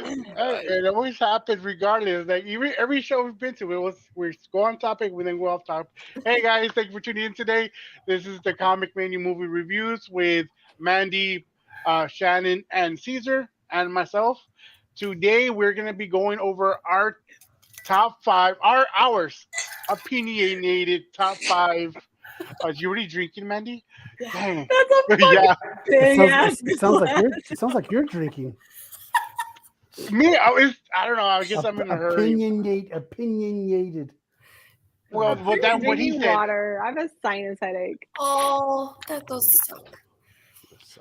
It always happens regardless. Like every show we've been to, we go on topic, we then go off topic. Hey guys, thank you for tuning in today. This is the Comic Menu Movie Reviews with Mandy, Shannon, and Caesar, and myself. Today we're gonna be going over our top five, ours opinionated top five. You already drinking, Mandy? Dang. That's a fucking Yeah. big ass It sounds like you're drinking. Me, I don't know. I guess I'm in a hurry. Opinionated. Well, what he drinking said. water. I have a sinus headache. Oh, that does suck.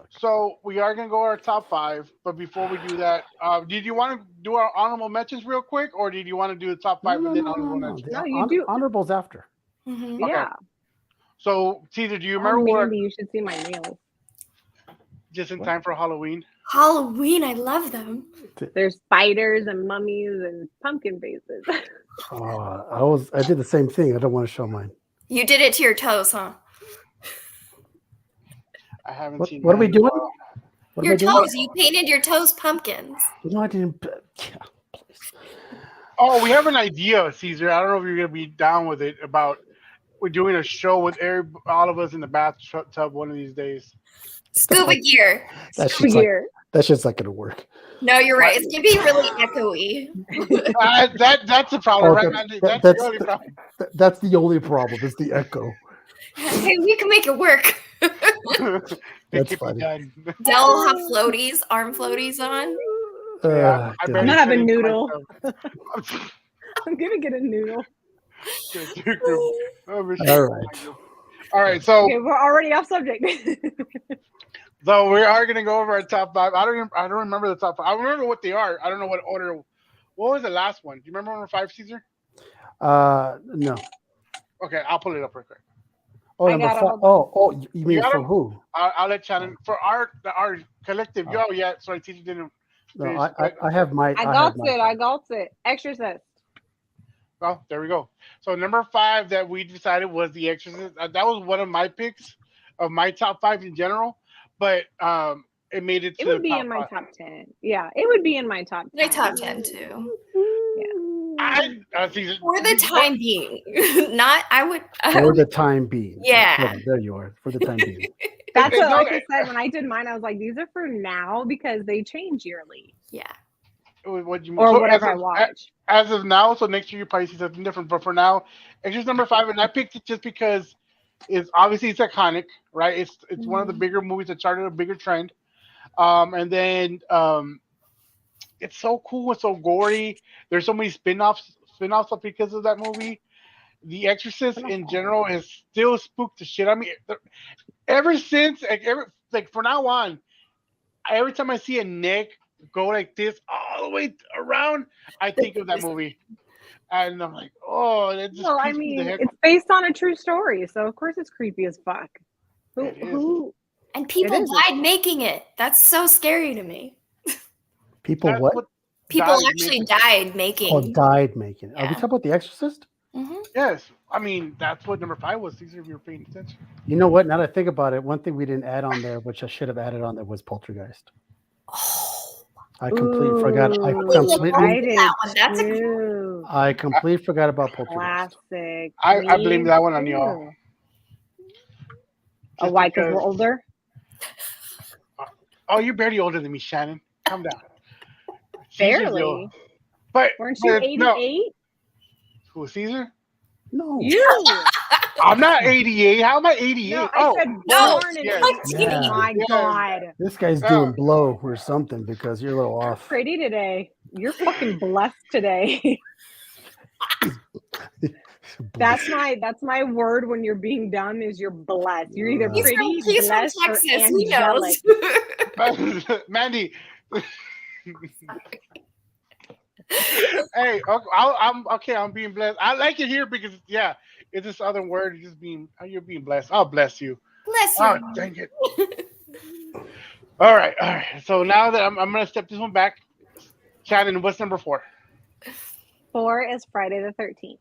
So we are gonna go our top five, but before we do that, did you want to do our honorable mentions real quick, or did you want to do the top five and then honorable mentions? No, you do. Honorables after. Mm-hmm. Okay. Yeah. So Caesar, do you remember what? Mandy, you should see my nails. Just in time for Halloween. Halloween, I love them. There's spiders and mummies and pumpkin faces. I did the same thing. I don't want to show mine. You did it to your toes, huh? I haven't seen. What are we doing? Your toes. You painted your toes pumpkins. No, I didn't. Yeah, please. Oh, we have an idea, Caesar. I don't know if you're gonna be down with it. About we're doing a show with all of us in the bathtub one of these days. Scuba gear. That's just not gonna work. No, you're right. It's gonna be really echoey. That's the problem, right, Mandy? That's the only problem. That's the only problem. Is the echo. Hey, we can make it work. That's funny. Dell will have floaties, arm floaties on. I'm gonna have a noodle. I'm gonna get a noodle. All right. So okay, we're already off subject. So we are gonna go over our top five. I don't remember the top five. I remember what they are. I don't know what order. What was the last one? Do you remember number 5, Caesar? No. Okay, I'll pull it up real quick. Oh, number 5. Oh, you mean for who? I'll let Shannon for our collective. Oh, yeah. Sorry, Caesar didn't. No, I have my. I got it. Exorcist. Oh, there we go. So number 5 that we decided was The Exorcist. That was one of my picks of my top 5 in general, but it made it. It would be in my top 10. Yeah, it would be in my top 10. My top 10 too. For the time being, not I would. For the time being. Yeah. There you are. For the time being. That's what, like I said, when I did mine, I was like, these are for now because they change yearly. Yeah. Or whatever I watch. As of now, so next year you probably see something different. But for now, Exorcist number 5, and I picked it just because it's iconic, right? It's one of the bigger movies that started a bigger trend. And then it's so cool, it's so gory. There's so many spin-offs because of that movie. The Exorcist in general has still spooked the shit. I mean, ever since, from now on, every time I see a neck go like this all the way around, I think of that movie. And I'm like, oh, that's just well, I mean, it's based on a true story, so of course it's creepy as fuck. Who? And people died making it. That's so scary to me. People what? People actually died making. Oh, died making. Yeah. Are we talking about The Exorcist? Mm-hmm. Yes. I mean, that's what number 5 was. These are if you're paying attention. You know what? Now that I think about it, one thing we didn't add on there, which I should have added on there, was Poltergeist. Oh. I completely forgot. I completely forgot about Poltergeist. Classic. I blame that one on y'all. Oh, why? Because we're older? Oh, you're barely older than me, Shannon. Calm down. Barely. But weren't you 88? No. Who, Caesar? No. You. I'm not 88. How am I 88? No, I said born in Yeah. Oh my God. This guy's doing blow or something because you're a little off. Pretty today. You're fucking blessed today. That's my word when you're being dumb is you're blessed. You're either pretty, he's from blessed, Texas. or He knows. Mandy. Hey, I'm being blessed. I like it here because it's this other word. You're being blessed. I'll bless you. Bless you. Oh, dang it. All right. So now that I'm gonna step this one back. Shannon, what's number 4? 4 is Friday the 13th.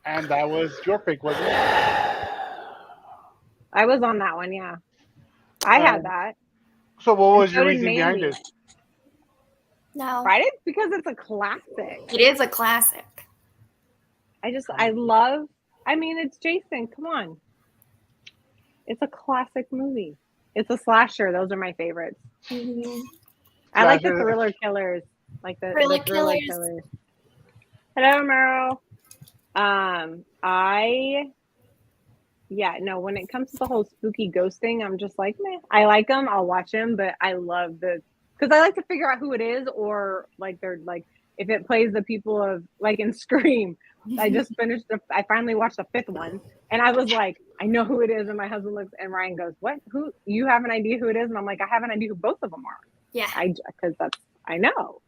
And that was your pick, wasn't it? I was on that one, yeah. I had that. So what was your reason behind it? No. Friday because it's a classic. It is a classic. I love. I mean, it's Jason. Come on. It's a classic movie. It's a slasher. Those are my favorites. Mm-hmm. I like the thriller killers. Like the thriller killers. Hello, Meryl. When it comes to the whole spooky ghost thing, I'm just like, meh. I like them. I'll watch them, but I love because I like to figure out who it is, or like they're like if it plays the people of like in Scream. I just finished. I finally watched the 5th one, and I was like, I know who it is. And my husband looks, and Ryan goes, "What? Who? You have an idea who it is?" And I'm like, I have an idea who both of them are. Yeah, because I know.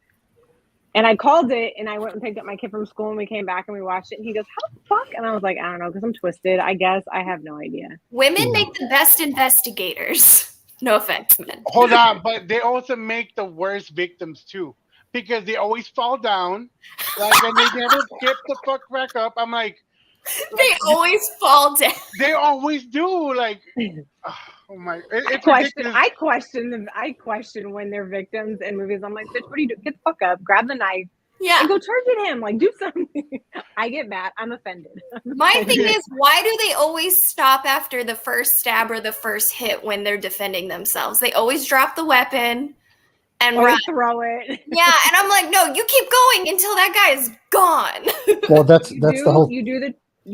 And I called it, and I went and picked up my kid from school, and we came back and we watched it. And he goes, "How the fuck?" And I was like, "I don't know, because I'm twisted. I guess I have no idea." Women make the best investigators. No offense, men. Hold on, but they also make the worst victims too, because they always fall down, like, and they never get the fuck back up. I'm like, they always fall down. They always do. Like, oh my! I question when they're victims in movies. I'm like, bitch, what do you do? Get the fuck up, grab the knife, yeah, and go charge at him. Like, do something. I get mad. I'm offended. My thing is, why do they always stop after the first stab or the first hit when they're defending themselves? They always drop the weapon and run. Throw it. Yeah, and I'm like, no, you keep going until that guy is gone. Well, that's the whole. You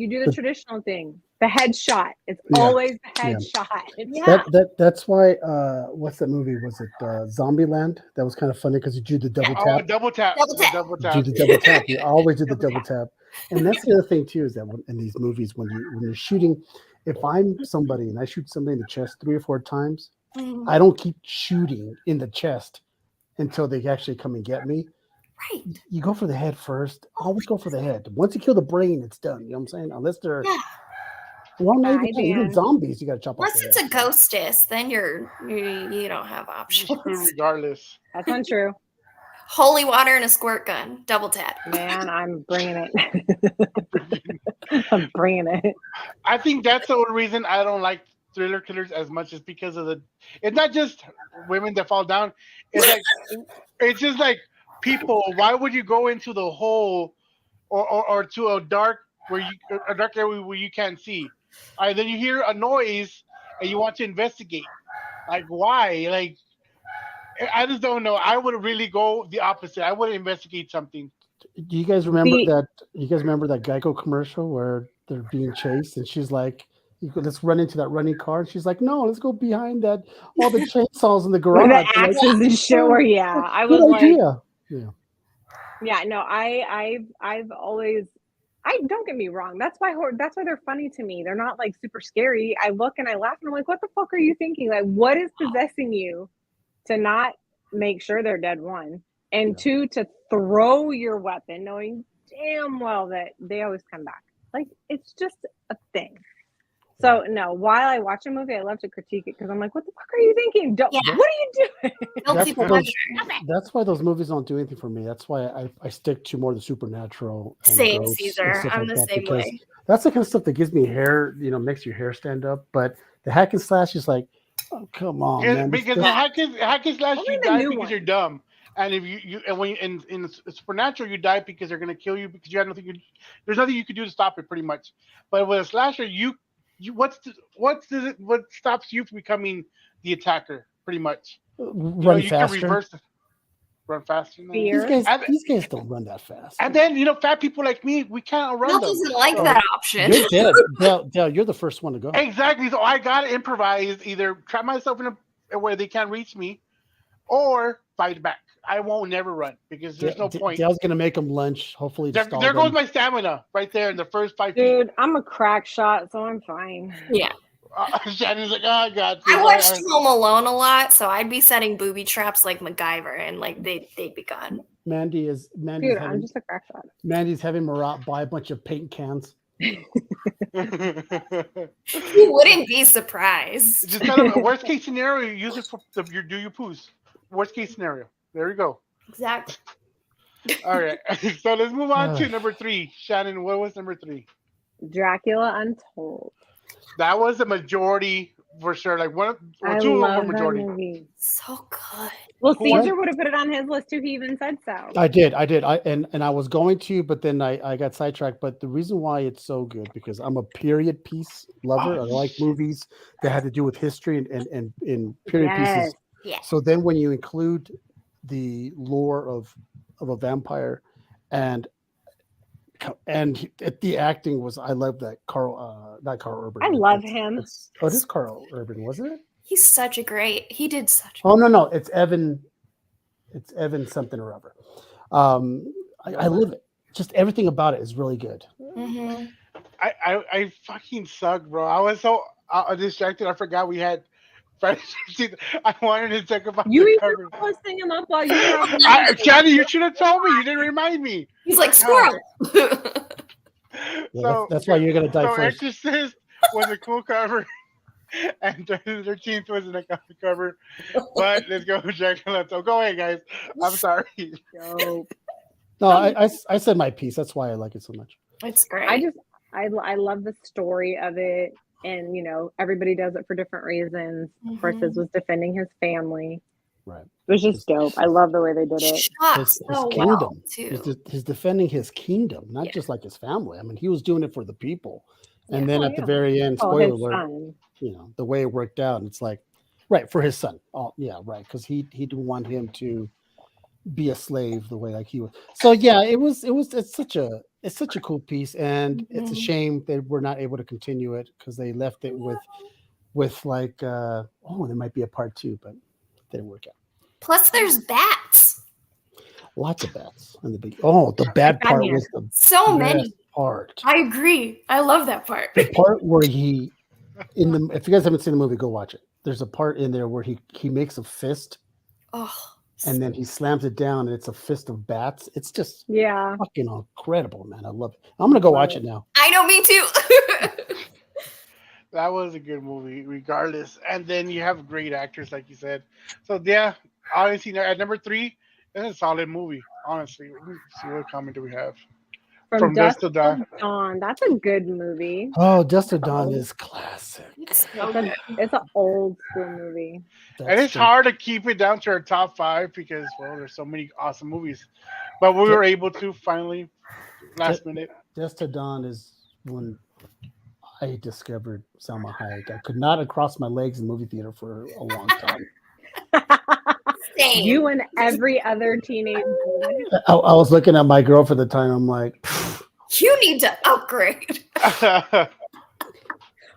do the traditional thing. The headshot. It's always the headshot. Yeah. That's why. What's that movie? Was it Zombieland? That was kind of funny because you do the double tap. Double tap. You do the double tap. You always do the double tap. And that's the other thing too, is that in these movies, when you're shooting, if I'm somebody and I shoot somebody in the chest 3 or 4 times, I don't keep shooting in the chest until they actually come and get me. Right. You go for the head first. Always go for the head. Once you kill the brain, it's done. You know what I'm saying? Unless they're even zombies, you got to chop off. Unless it's a ghostess, then you don't have options. Regardless. That's untrue. Holy water and a squirt gun. Double tap. Man, I'm bringing it. I'm bringing it. I think that's the only reason I don't like thriller killers as much, is because of it's not just women that fall down. It's like it's just like people. Why would you go into the hole or to a dark area where you can't see? All right, then you hear a noise and you want to investigate. Like, why? Like, I just don't know. I would really go the opposite. I would investigate something. Do you guys remember that? You guys remember that Geico commercial where they're being chased and she's like, "Let's run into that running car." And she's like, "No, let's go behind that. All the chainsaws in the garage, the axes and shit." I was like, idea. Yeah. No, I've always. Don't get me wrong. That's why they're funny to me. They're not like super scary. I look and I laugh and I'm like, what the fuck are you thinking? Like, what is possessing you to not make sure they're dead, 1, and 2, to throw your weapon knowing damn well that they always come back. Like, it's just a thing. So no, while I watch a movie, I love to critique it because I'm like, what the fuck are you thinking? What are you doing? That's why those movies don't do anything for me. That's why I stick to more the supernatural. Same, Caesar. I'm the same way. That's the kind of stuff that gives me hair, makes your hair stand up. But the hack and slash is like, oh, come on, man. Because the hack and slash, you die because you're dumb. And if when in supernatural, you die because they're gonna kill you because you have nothing. There's nothing you can do to stop it, pretty much. But with a slasher, what stops you from becoming the attacker? Pretty much. Run faster. Can reverse it. Run faster. These guys don't run that fast. And then fat people like me, we can't outrun them. doesn't like that option. You're dead. Dale, you're the first one to go. Exactly. So I gotta improvise. Either trap myself in a where they can't reach me, or fight back. I won't never run because there's no point. Dale's gonna make them lunch. Hopefully, there goes my stamina right there in the first 5 feet. Dude, I'm a crack shot, so I'm fine. Yeah. Shannon's like, oh god. I watched Home Alone a lot, so I'd be setting booby traps like MacGyver, and like they'd be gone. Mandy's I'm just a crack shot. Mandy's having Marat buy a bunch of paint cans. You wouldn't be surprised. Just kind of worst case scenario, you use it for do your poos. Worst case scenario. There we go. Exactly. All right. So let's move on to number 3. Shannon, what was number 3? Dracula Untold. That was the majority for sure. Like one, I or two of them were love that majority. movie. So good. Well, Who was- Caesar would have put it on his list too. He even said so. I did. And I was going to, but then I got sidetracked. But the reason why it's so good because I'm a period piece lover. I like movies that have to do with history and period Yes. pieces. Yeah. So then when you include the lore of a vampire and the acting was I love that not Carl Urban. I love him. It is Carl Urban, wasn't it? He's such a great. He did such. Oh no, it's Evan. It's Evan something or other. I love it. Just everything about it is really good. Mm-hmm. I fucking suck, bro. I was so distracted. I forgot we had. I wanted to talk about You the even cover. posting him up while you were. Johnny, you should have told me. You didn't remind me. He's like squirrel. Yeah, So that's why you're gonna die so first. Exorcist was a cool cover, and the 13th was an cool cover. But let's go, Jack. So go ahead, guys. I'm sorry. Dope. No, I said my piece. That's why I like it so much. It's great. I love the story of it, and everybody does it for different reasons. Of course, his was defending his family. Right. It was just dope. I love the way they did it. Shot His so kingdom. well too. He's defending his kingdom, not Yeah. just like his family. I mean, he was doing it for the people. And Yeah. then Oh, at the yeah. very end, Oh, spoiler his alert, son. the way it worked out, it's like, right, for his son. Oh, yeah, right. Because he didn't want him to be a slave the way like he was. So yeah, it's such a cool piece, and it's a Mhm. shame that we're not able to continue it because they left it with like there might be a part 2, but it didn't work out. Plus, there's bats. Lots of bats in the big. Oh, the bad part Batman. was the So best many. part. I agree. I love that part. The part where if you guys haven't seen the movie, go watch it. There's a part in there where he makes a fist Oh, and then he slams it down and it's a fist of bats. It's just Yeah. fucking incredible, man. I love it. I'm gonna go watch it now. I know, me too. That was a good movie, regardless. And then you have great actors, like you said. So yeah, honestly, at number 3, it's a solid movie. Honestly, let me see what comment do we have. From Dusk Till Dawn. Dawn. That's a good movie. Oh, Dust to Dawn is classic. It's so good. It's an old school movie. And it's hard to keep it down to our top 5 because, well, there's so many awesome movies. But we were able to finally, last minute. Dust to Dawn is when I discovered Salma Hayek. I could not have crossed my legs in the movie theater for a long time. Same. You and every other teenage boy. I was looking at my girlfriend at the time. I'm like, You need to upgrade.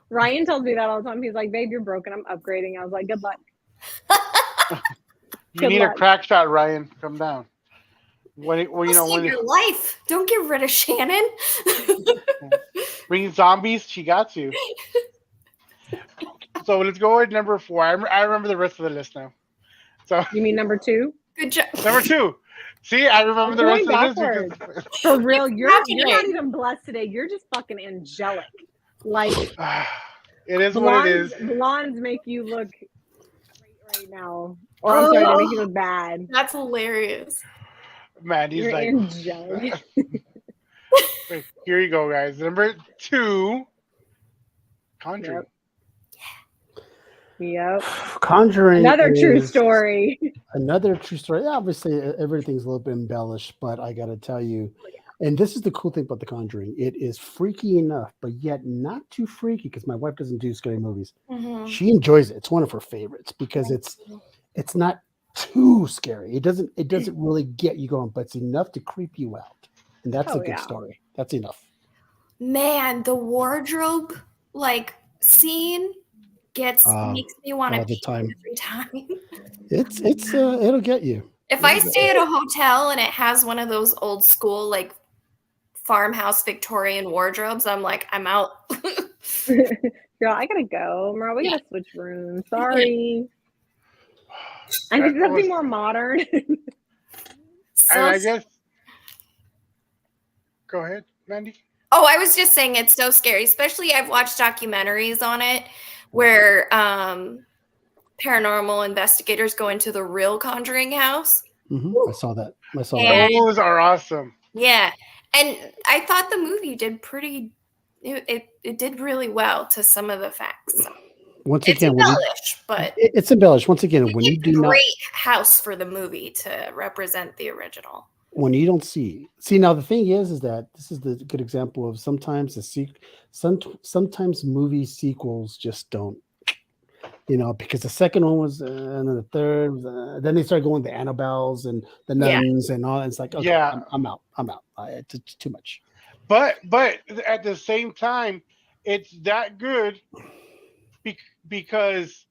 Ryan tells me that all the time. He's like, "Babe, you're broken. I'm upgrading." I was like, "Good luck." You Good need luck. a crack shot, Ryan. Come down. When Save your life. Don't get rid of Shannon. bring zombies, she got you. So let's go with number 4. I remember the rest of the list now. So You mean number 2? Good job. number 2. See, I remember the rest of the list. because- For real, you're not Happening. even blessed today. You're just fucking angelic. Like It is what it is. blondes make you look great right now. Or I'm sorry, they make you look bad. That's hilarious. Man, he's You're like, angelic. wait, here you go, guys. Number 2, Conjuring. Yep. Conjuring. Another true is story. Another true story. Obviously, everything's a little bit embellished, but I got to tell you, and this is the cool thing about The Conjuring. It is freaky enough, but yet not too freaky because my wife doesn't do scary movies. Mhm. She enjoys it. It's one of her favorites because it's not too scary. It doesn't really get you going, but it's enough to creep you out, and that's Oh, a good yeah. story. That's enough. Man, the wardrobe scene makes me want to all the pee time. every time. It's it'll get you. If I stay at a hotel and it has one of those old school farmhouse Victorian wardrobes, I'm like, I'm out. Girl, I gotta go. Merle, we gotta switch rooms. Sorry. I need something more modern. So And I guess. Go ahead, Mandy. Oh, I was just saying it's so scary. Especially I've watched documentaries on it where paranormal investigators go into the real Conjuring house. I saw that. I saw And- that. Those are awesome. Yeah. And I thought the movie did it did really well to some of the facts. So. Once It's again, embellished, but it's embellished. Once again, when you it's do a not, great house for the movie to represent the original. when you don't see now the thing is that this is the good example of sometimes sometimes movie sequels just don't, because the second one was and then the third then they start going the Annabelles and the Yeah. nuns and all. It's like, okay, Yeah. I'm out. It's too much. But at the same time, it's that good because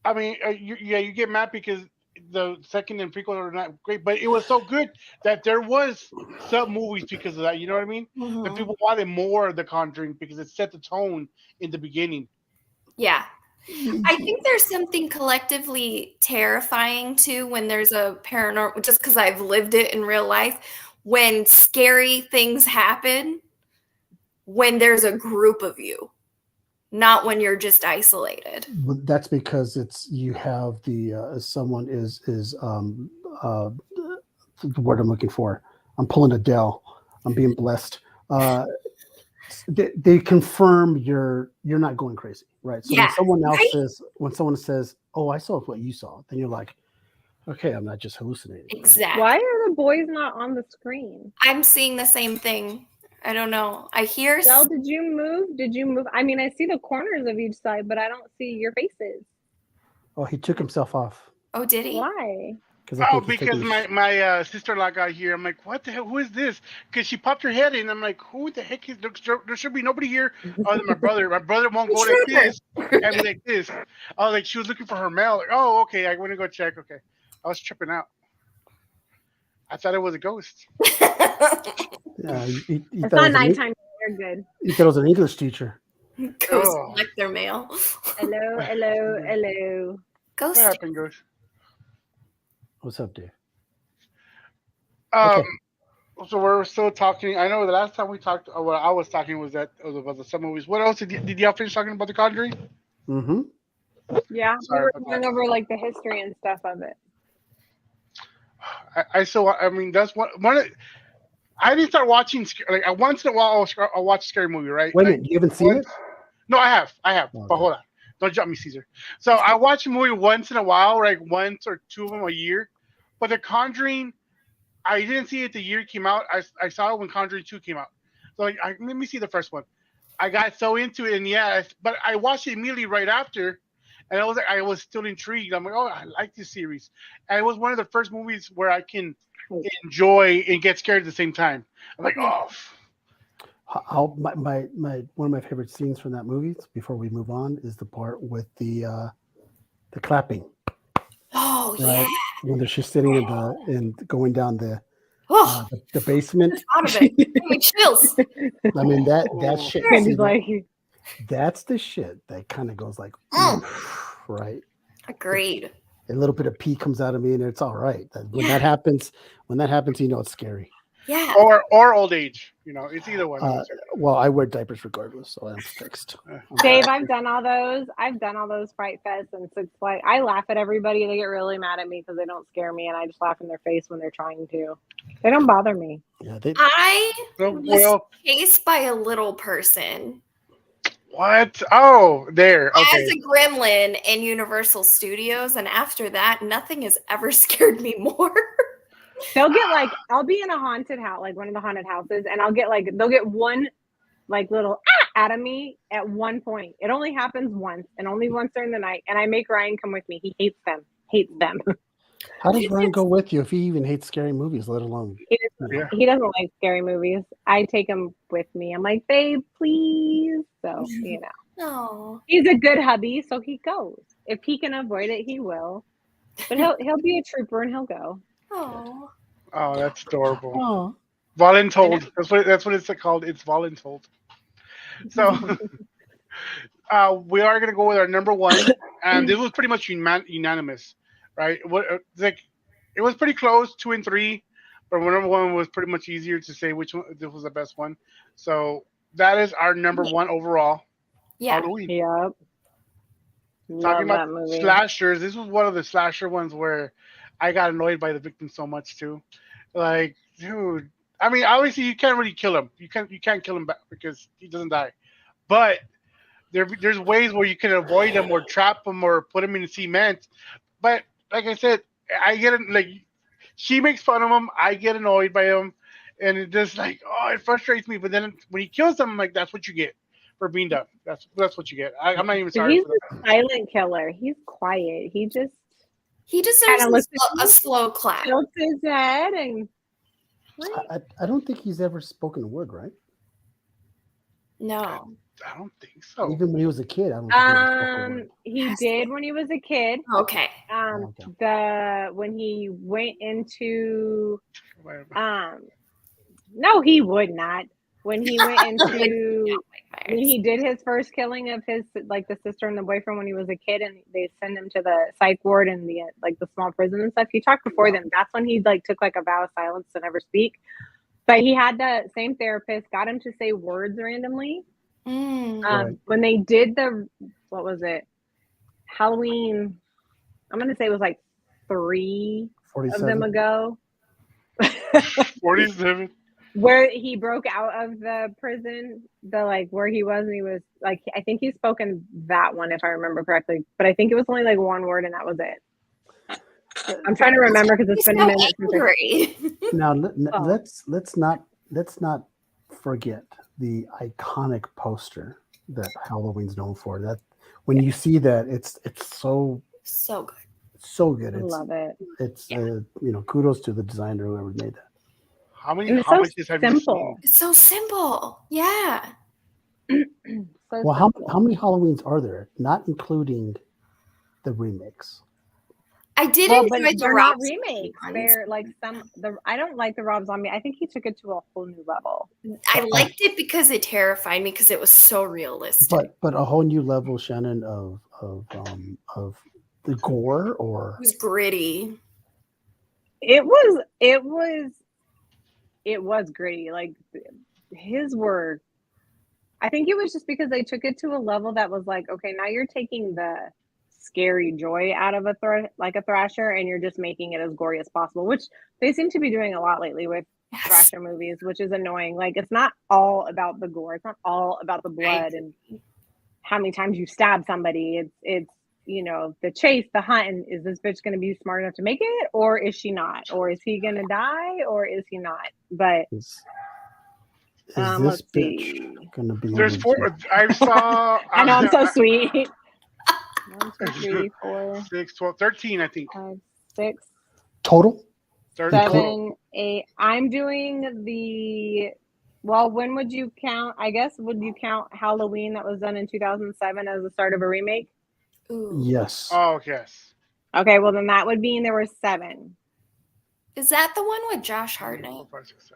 I mean, you get mad because the second and prequel are not great, but it was so good that there was sub movies because of that. You know what I mean? Mhm. That people wanted more of The Conjuring because it set the tone in the beginning. Yeah. I think there's something collectively terrifying too when there's a paranormal, just because I've lived it in real life, when scary things happen, when there's a group of you, not when you're just isolated. But that's because you have the someone is the word I'm looking for. I'm pulling Adele. I'm being blessed. They confirm you're not going crazy, right? So Yeah, when someone says, "Oh, I saw what you saw," then you're like, "Okay, I'm not just hallucinating." right? Exactly. Why are the boys not on the screen? I'm seeing the same thing. I don't know. I hear. Del, did you move? Did you move? I mean, I see the corners of each side, but I don't see your faces. Oh, he took himself off Oh, did he? Why? Because my sister-in-law got here. I'm like, what the hell? Who is this? Because she popped her head in. I'm like, who the heck is? There should be nobody here other than my brother. My brother won't go like this and be like this. Oh, like she was looking for her mail. Like, oh, okay. I went to go check. Okay, I was tripping out. I thought it was a ghost. Yeah, you It's thought not it was nighttime. You're good. you thought it was an English teacher. Ghosts Oh. collect their mail. Hello, hello, hello. Ghost. What happened, ghost? What's up, Dave? So we're still talking. I know the last time we talked, what I was talking was about the summer movies. What else did y'all finish talking about The Conjuring? Mm-hmm. Yeah, we Sorry were about going that. over like the history and stuff of it. I mean that's one. I didn't start watching like once in a while I'll watch a scary movie, right? Wait a Like, minute, you haven't seen it? No, I have. Okay. But hold on, don't jump me, Caesar. So I watch a movie once in a while, like once or two of them a year. But The Conjuring, I didn't see it the year it came out. I saw it when Conjuring 2 came out. So like, let me see the first one. I got so into it, and but I watched it immediately right after, and I was still intrigued. I'm like, oh, I like this series, and it was one of the first movies where I can enjoy and get scared at the same time. I'm like, oh. My one of my favorite scenes from that movie, before we move on, is the part with the clapping. Oh Right? yeah. When they're just sitting and going down the basement. Out of it. Give me chills. I mean that shit. And see, he's like, that's the shit that kind of goes like, right. Agreed. A little bit of pee comes out of me, and it's all right. When that happens, it's scary. Yeah. Or old age, it's either one. Well, I wear diapers regardless, so I'm fixed. Dave, I've done all those. I've done all those Fright Fests and Six Flags. I laugh at everybody. They get really mad at me because they don't scare me, and I just laugh in their face when they're trying to. They don't bother me. Yeah, I was chased by a little person. What? Oh, there. Okay. As a gremlin in Universal Studios, and after that, nothing has ever scared me more. They'll get like, I'll be in a haunted house, like one of the haunted houses, and they'll get one like little out of me at one point. It only happens once, and only once during the night. And I make Ryan come with me. He hates them. How does Ryan go with you if he even hates scary movies, let alone? He doesn't like scary movies. I take him with me. I'm like, babe, please. So No. He's a good hubby, so he goes. If he can avoid it, he will. But he'll be a trooper and he'll go. Oh. Oh, that's adorable. Oh. Voluntold. That's what it's called. It's voluntold. So we are gonna go with our number one, and this was pretty much unanimous, right? It was pretty close, 2 and 3, but number one was pretty much easier to say which one this was the best one. So that is our number one overall. Yeah. Halloween. Yep. Talking Love about that movie. slashers, this was one of the slasher ones where I got annoyed by the victim so much too. Like, dude, I mean, obviously you can't really kill him. You can't kill him back because he doesn't die. But there's ways where you can avoid them or trap them or put them in cement. But like I said, I get it. Like she makes fun of him, I get annoyed by him, and it just like it frustrates me. But then when he kills them, I'm like that's what you get for being dumb. That's what you get. I'm not even sorry He's for that. a silent killer. He's quiet. He deserves Kinda looks a a slow clap. tilts his head and. I don't think he's ever spoken a word, right? No. I don't think so. Even when he was a kid, I don't think he ever spoke a word. He did when he was a kid. Okay. Okay. When he went into no, he would not. When he went into when he did his first killing of his the sister and the boyfriend when he was a kid, and they send him to the psych ward and the the small prison and stuff. He talked before them. That's when he took a vow of silence to never speak. But he had the same therapist, got him to say words randomly. Right. When they did what was it? Halloween, I'm gonna say it was 3 of them ago. 47. Where he broke out of the prison, where he was, and he was I think he's spoken that one if I remember correctly, but I think it was only one word and that was it. I'm trying to remember because it's been a minute since Now let's not forget the iconic poster that Halloween's known for. That when you see that, it's so good. So good. I love it. It's kudos to the designer whoever made that. How many homages have you seen? It's so simple. Yeah. Well, how many Halloweens are there? Not including the remakes. I did but enjoy the they're Rob not remakes. They're I don't like the Rob Zombie. I think he took it to a whole new level. I liked it because it terrified me because it was so realistic. But a whole new level, Shannon, of the gore, or it was gritty. It was gritty. His were. I think it was just because they took it to a level that was okay, now you're taking the scary joy out of a thrasher, and you're just making it as gory as possible, which they seem to be doing a lot lately with thrasher movies, which is annoying. It's not all about the gore. It's not all about the blood and how many times you stab somebody. It's the chase, the hunt, and is this bitch going to be smart enough to make it, or is she not, or is he going to die, or is he not? But is this bitch going to be? There's 4. I saw. I know, I'm so sweet. 1, 2, 3, 4, 6, 12, 13, I think. 5, 6 total. 7, 8. I'm doing the. Well, when would you count? I guess would you count Halloween that was done in 2007 as the start of a remake? Ooh. Yes. Oh yes. Okay, well then that would mean there were 7. Is that the one with Josh Hartnett?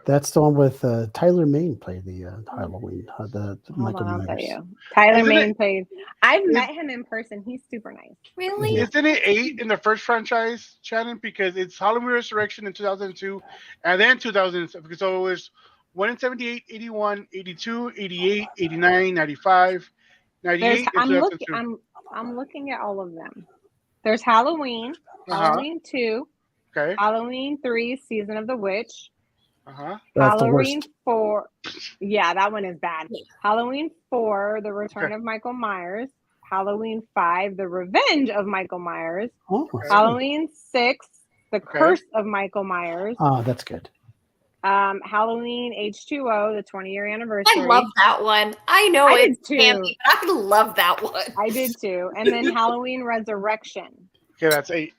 That's the one with Tyler Mane played the Halloween. The Michael I'll Myers. tell you. Tyler Mane played. I've met him in person. He's super nice. Really? Isn't it 8 in the first franchise, Shannon? Because it's Halloween Resurrection in 2002, and then 2007. So it was 1 in 78, 81, 82, 88, 89, 95, 98. I'm looking at all of them. There's Halloween, Halloween 2, okay, Halloween 3, Season of the Witch, Halloween 4. Yeah, that one is bad. Halloween 4, The Return of Michael Myers. Halloween 5, The Revenge of Michael Myers. Halloween 6, The Curse of Michael Myers. Oh, that's good. Halloween H2O, the 20-year anniversary. I love that one. I know it's campy, but I love that one. I did too. And then Halloween Resurrection. Okay, that's 8.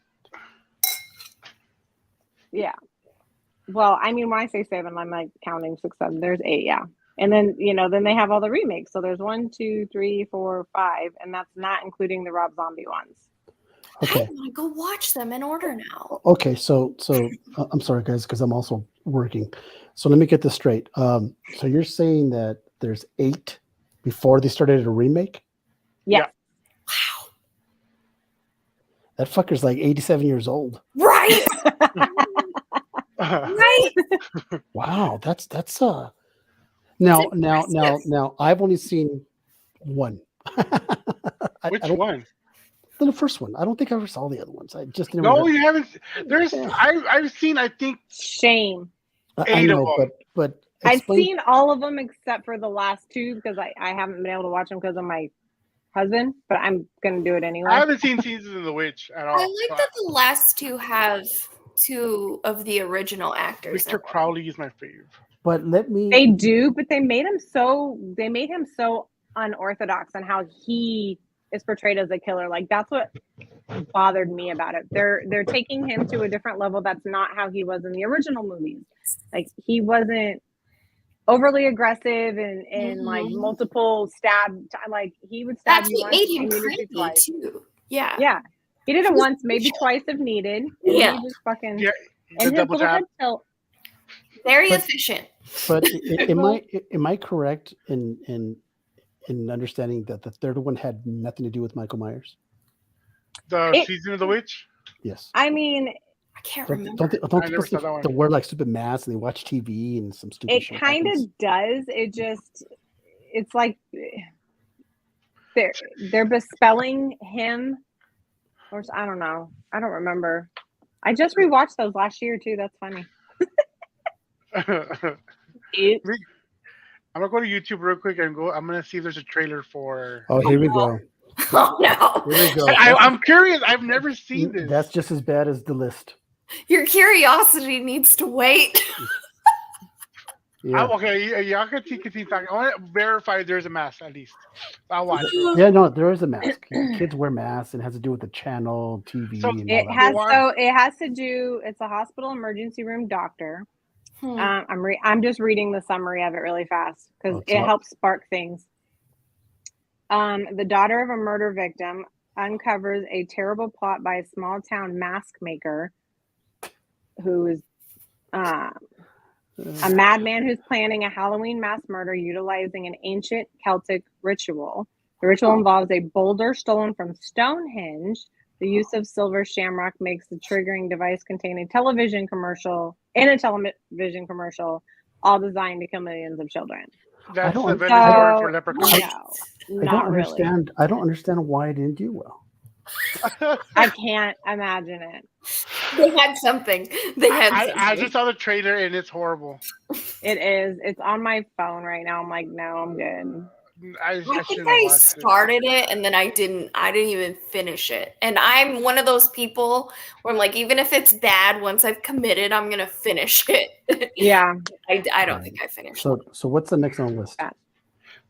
Yeah. Well, I mean, when I say 7, I'm counting 6, 7. There's 8, yeah. And then then they have all the remakes. So there's 1, 2, 3, 4, 5, and that's not including the Rob Zombie ones. Okay. I want to go watch them in order now. Okay, so I'm sorry, guys, because I'm also working. So let me get this straight. So you're saying that there's 8 before they started a remake? Yeah. Wow. That fucker's 87 years old. Right. Right. Wow, that's now I've only seen one. Which one? The first one. I don't think I ever saw the other ones. I just didn't. No, you haven't. There's. I've seen. I think shame. 8 of them. I've seen all of them except for the last 2 because I haven't been able to watch them because of my husband, but I'm gonna do it anyway. I haven't seen Season of the Witch at all. I like that the last two have two of the original actors. Victor Crowley is my favorite. But let me. They do, but they made him so unorthodox on how he is portrayed as a killer. Like that's what bothered me about it. They're taking him to a different level. That's not how he was in the original movies. Like he wasn't overly aggressive and like multiple stab. Like he would stab That's you what once made him and you would shoot creepy twice. too. Yeah. Yeah, he did it once, maybe twice if needed. And Yeah. he just fucking Yeah, the and his double little tap. head tilt. Very But- efficient. But am I correct in understanding that the third one had nothing to do with Michael Myers? The Season of the Witch. Yes. I mean, I can't Don't, remember. don't I never supposed saw that to one. wear like stupid masks and they watch TV and some stupid it shit kind of happens? does. It just, it's like they're bespelling him, or I don't know. I don't remember. I just rewatched those last year too. That's funny. I'm gonna go to YouTube real quick and go. I'm gonna see if there's a trailer for. Oh, here we go. Oh no. Here we go. I'm curious. I've never seen this. That's just as bad as the list. Your curiosity needs to wait. Yeah. Okay, y'all can continue talking. I want to verify there's a mask at least. I'll watch it. Yeah, no, there is a mask. Kids wear masks, and it has to do with the channel, TV, So and all It that. has Why? so it has to do. It's a hospital emergency room doctor. I'm just reading the summary of it really fast because Oh, it's it not- helps spark things. The daughter of a murder victim uncovers a terrible plot by a small town mask maker who is a madman who's planning a Halloween mass murder utilizing an ancient Celtic ritual. The ritual involves a boulder stolen from Stonehenge. The use of silver shamrock makes the triggering device contain a television commercial, all designed to kill millions of children. That's don't- the Venice word for No, leprechaun. I not don't really. understand. I don't understand why it didn't do well. I can't imagine it. They had something. They had I something. just saw the trailer and it's horrible. It is. It's on my phone right now. I'm like, no, I'm good. I think shouldn't I have watched it. started it and then I didn't even finish it. And I'm one of those people where I'm like, even if it's bad, once I've committed, I'm gonna finish it. Yeah. I don't think I finished it. So what's the next on the list?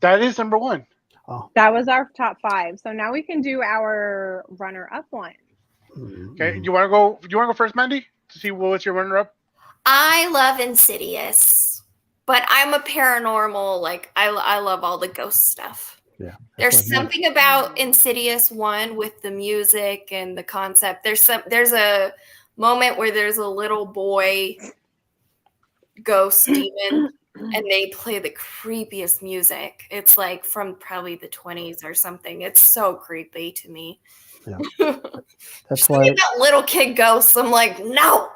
That is number one. Oh, That was our top 5. So now we can do our runner-up one. Okay, you want to go? You want to go first, Mandy, to see what's your runner-up? I love Insidious, but I'm a paranormal. Like I love all the ghost stuff. Yeah. There's something about Insidious 1 with the music and the concept. There's a moment where there's a little boy ghost demon and they play the creepiest music. It's like from probably the 20s or something. It's so creepy to me. Yeah. That's Just why. thinking about little kid ghosts. I'm like, no.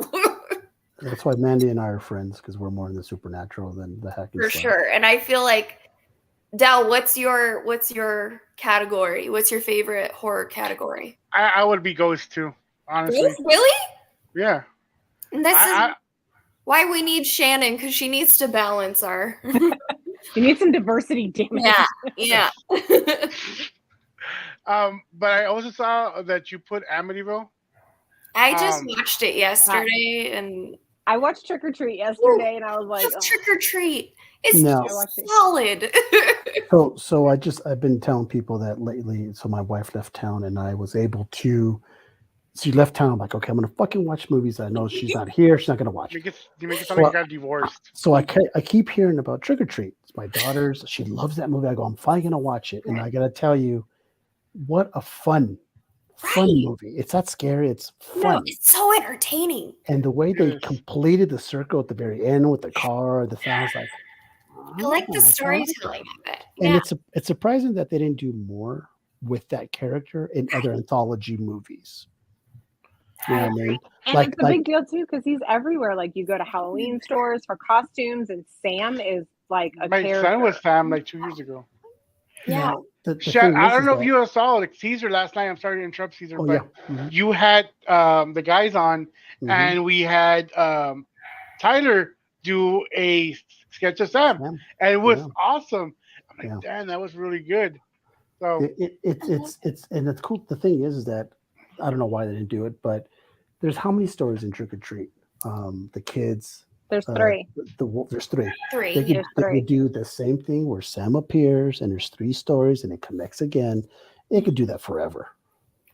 That's why Mandy and I are friends because we're more in the supernatural than the hack and For slash. sure. And I feel like Dal, what's your category? What's your favorite horror category? I would be Ghost too, honestly. Really? Yeah. And this I- is why we need Shannon, because she needs to balance our You need some diversity, damn it. yeah. But I also saw that you put Amityville. I just Um, watched it yesterday and I watched Trick or Treat yesterday and I was like, love oh. Trick or Treat. It's No. solid. So I've been telling people that lately. So my wife left town and I was able to. She left town. I'm like, okay, I'm gonna fucking watch movies. I know she's not here. She's not gonna watch. You make it sound like you got divorced. So I keep hearing about Trick or Treat. It's my daughter's. She loves that movie. I go, I'm finally gonna watch it, and I gotta tell you, what a fun Right. movie. It's not scary. It's No, fun, it's so entertaining. and the way they Yes. completed the circle at the very end with the car, the sounds like. I like the "Oh, storytelling of it. And Yeah. it's surprising that they didn't do more with that character in other anthology movies. You know what I mean? And Like- it's a big deal too because he's everywhere. Like you go to Halloween stores for costumes, and Sam is like a My character. son was Sam like 2 years ago. Yeah. Now, the Shut, thing I is don't know if that- you saw like Caesar last night. I'm sorry to interrupt Caesar, Oh but yeah. Mhm, you had the guys on, mhm. and we had Tyler do a sketch of Sam, Sam. and it was Yeah. awesome. I'm like, Yeah. damn, that was really good. So It's and it's cool. The thing is that I don't know why they didn't do it, but there's how many stories in Trick or Treat? The kids. There's three. There's three. Three. They There's could three. do the same thing where Sam appears and there's three stories and it connects again. They could do that forever.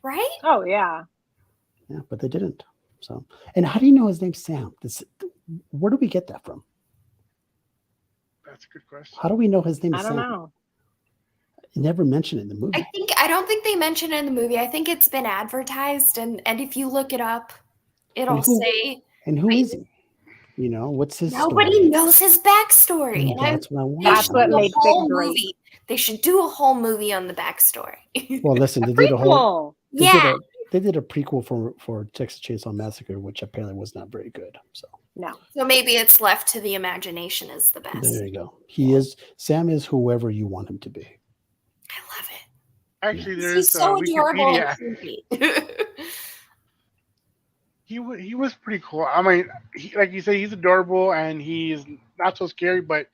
Right? Oh yeah. Yeah, but they didn't. So, and how do you know his name's Sam? Where do we get that from? that's a good question. How do we know his name is I don't Sam? know. You never mentioned it in the movie. I don't think they mention it in the movie. I think it's been advertised, and if you look it up, it'll And who- say And who is he? You know, what's his nobody story? knows his backstory. And And that's what I want. they That's should what do a makes it whole great. movie. They should do a whole movie on the backstory. Well, listen, A they did a whole. prequel. Yeah. They did a prequel for Texas Chainsaw Massacre, which apparently was not very good. So No. So maybe it's left to the imagination is the best. there you go. Sam is whoever you want him to be. I love it. Actually, He's there's so adorable. Wikipedia. and creepy. He was pretty cool. I mean, like you said, he's adorable and he's not so scary, but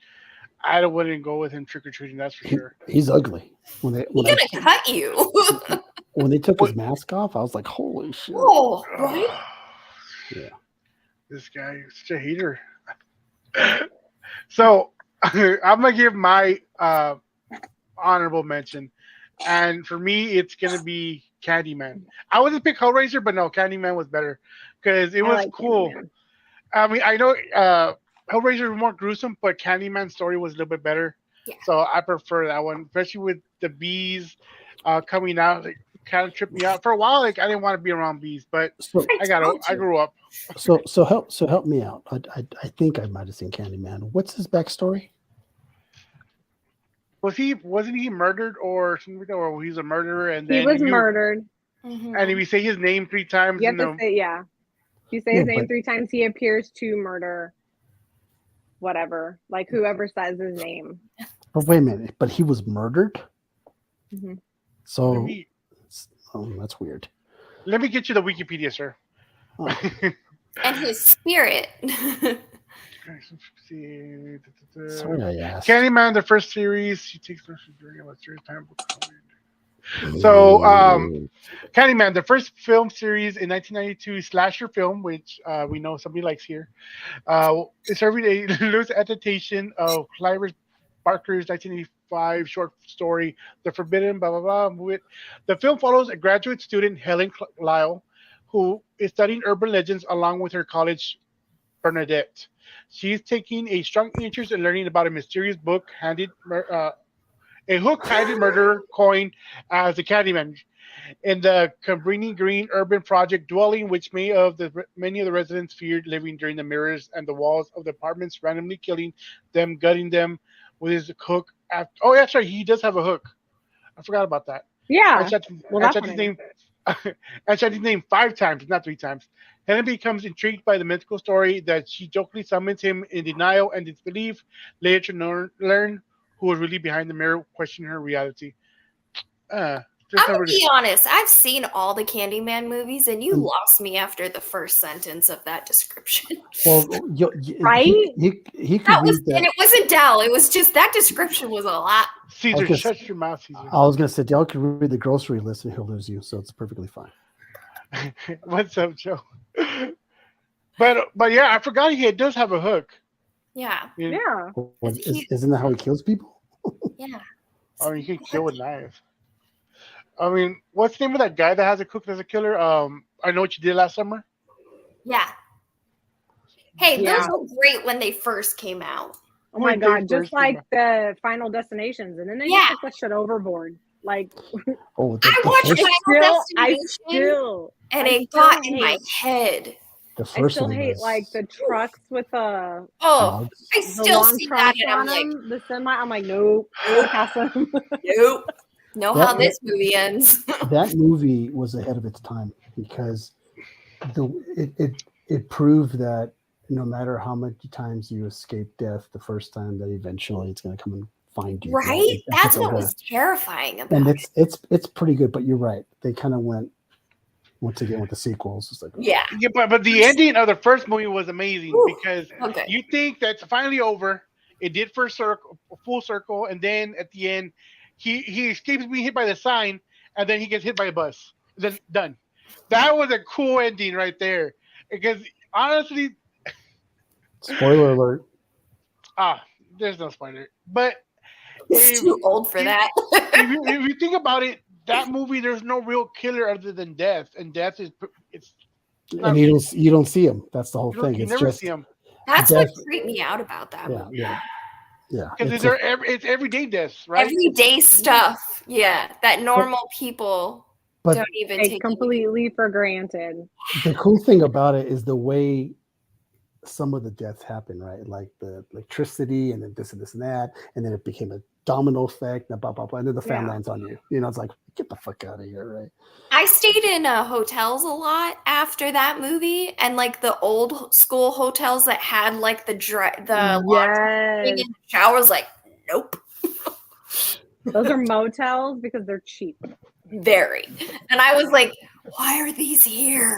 I wouldn't go with him trick or treating. That's for sure. He's ugly. When He's gonna cut you. when they took his mask off, I was like, holy shit. Oh, right? Yeah. This guy is such a hater. So I'm gonna give my honorable mention, and for me, it's gonna be Candyman. I was a pick Hellraiser, but no, Candyman was better because it I was like cool. Candyman. I mean, I know Hellraiser was more gruesome, but Candyman's story was a little bit better. Yeah. So I prefer that one, especially with the bees coming out. Like, kind of tripped me out for a while. Like I didn't want to be around bees, but So I grew up. help me out. I think I might have seen Candyman. What's his backstory? Wasn't he murdered or something like that, or he's a murderer and then He was you- murdered. Mhm. and if you say his name 3 times, You in have to the, say, yeah. If you say Yeah, his name but- 3 times, he appears to murder whatever. Like whoever says his name. But wait a minute. But he was murdered. Mhm. So let me that's weird. get you the Wikipedia, sir. Oh. And his spirit. Sorry, I asked. Candyman, the first series, he takes place during a mysterious time. So, Candyman, the first film series in 1992 slasher film, which we know somebody likes here, is serving a loose adaptation of Clive Barker's 1985 short story, The Forbidden, blah, blah, blah. The film follows a graduate student, Helen Lyle, who is studying urban legends along with her college Bernadette. She's taking a strong interest in learning about a mysterious book a hook-handed murderer coined as the Candyman in the Cabrini Green urban project dwelling, which many of the residents feared living during the mirrors and the walls of the apartments, randomly killing them, gutting them with his hook. Oh, yeah, sorry, he does have a hook. I forgot about that. Yeah. I checked that's his what I name. I checked his name 5 times, not 3 times. Helen becomes intrigued by the mythical story that she jokingly summons him in denial and disbelief, later to learn who was really behind the mirror, questioning her reality. I'm gonna be honest. I've seen all the Candyman movies, and you lost me after the first sentence of that description. Well, Right? He could That was, read that. and it wasn't Dell. It was just that description was a lot. Caesar, Okay. shut your mouth, Caesar. I was gonna say Dale could read the grocery list and he'll lose you, so it's perfectly fine. What's up, Joe? But yeah, I forgot he does have a hook. Yeah, Yeah. Isn't that how he kills people? yeah. I mean, you can kill with knives. I mean, what's the name of that guy that has a cook as a killer? I Know What You Did Last Summer. Yeah. Hey, Yeah. those were great when they first came out. Oh my When they god, first just came like out. the Final Destinations, and then they Yeah. took that shit overboard. Like Oh, I watched first, Final I Destination, still and I it still got in my hate- the head. I first still one hate was like the trucks with the Oh, dogs. I the still long see that, trucks and I'm on like, them. The semi. I'm like, nope, nope, pass them. nope. Know That- how this movie ends. That movie was ahead of its time because it proved that no matter how many times you escape death the first time, that eventually it's going to come and find you. Right? And That's take what over. was terrifying about And it. it's pretty good. But you're right; they kind of went once again with the sequels. It's like, Yeah. Yeah, but the ending of the first movie was amazing Ooh. because Okay. you think that's finally over. It did full circle, and then at the end, he escapes being hit by the sign, and then he gets hit by a bus. Then done. That was a cool ending right there. Because honestly, Spoiler alert. there's no spoiler. But It's too old for that. if you think about it, that movie, there's no real killer other than death, and death is it's. And you don't see him. That's the whole thing. You It's never just see him That's death. what creeped me out about that movie. Yeah. because It's it's everyday deaths, right? Everyday stuff. Yeah. That normal people But don't even Take take completely for granted. the cool thing about it is the way some of the deaths happen, right? Like the electricity and then this and this and that, and then it became a domino effect, and blah blah blah, and then the fan Yeah. lands on you. You know, it's like, get the fuck out of here, right? I stayed in hotels a lot after that movie, and like the old school hotels that had like the laundry in Yes. the showers. Like, nope, Those are motels because they're cheap. very. And I was like, why are these here?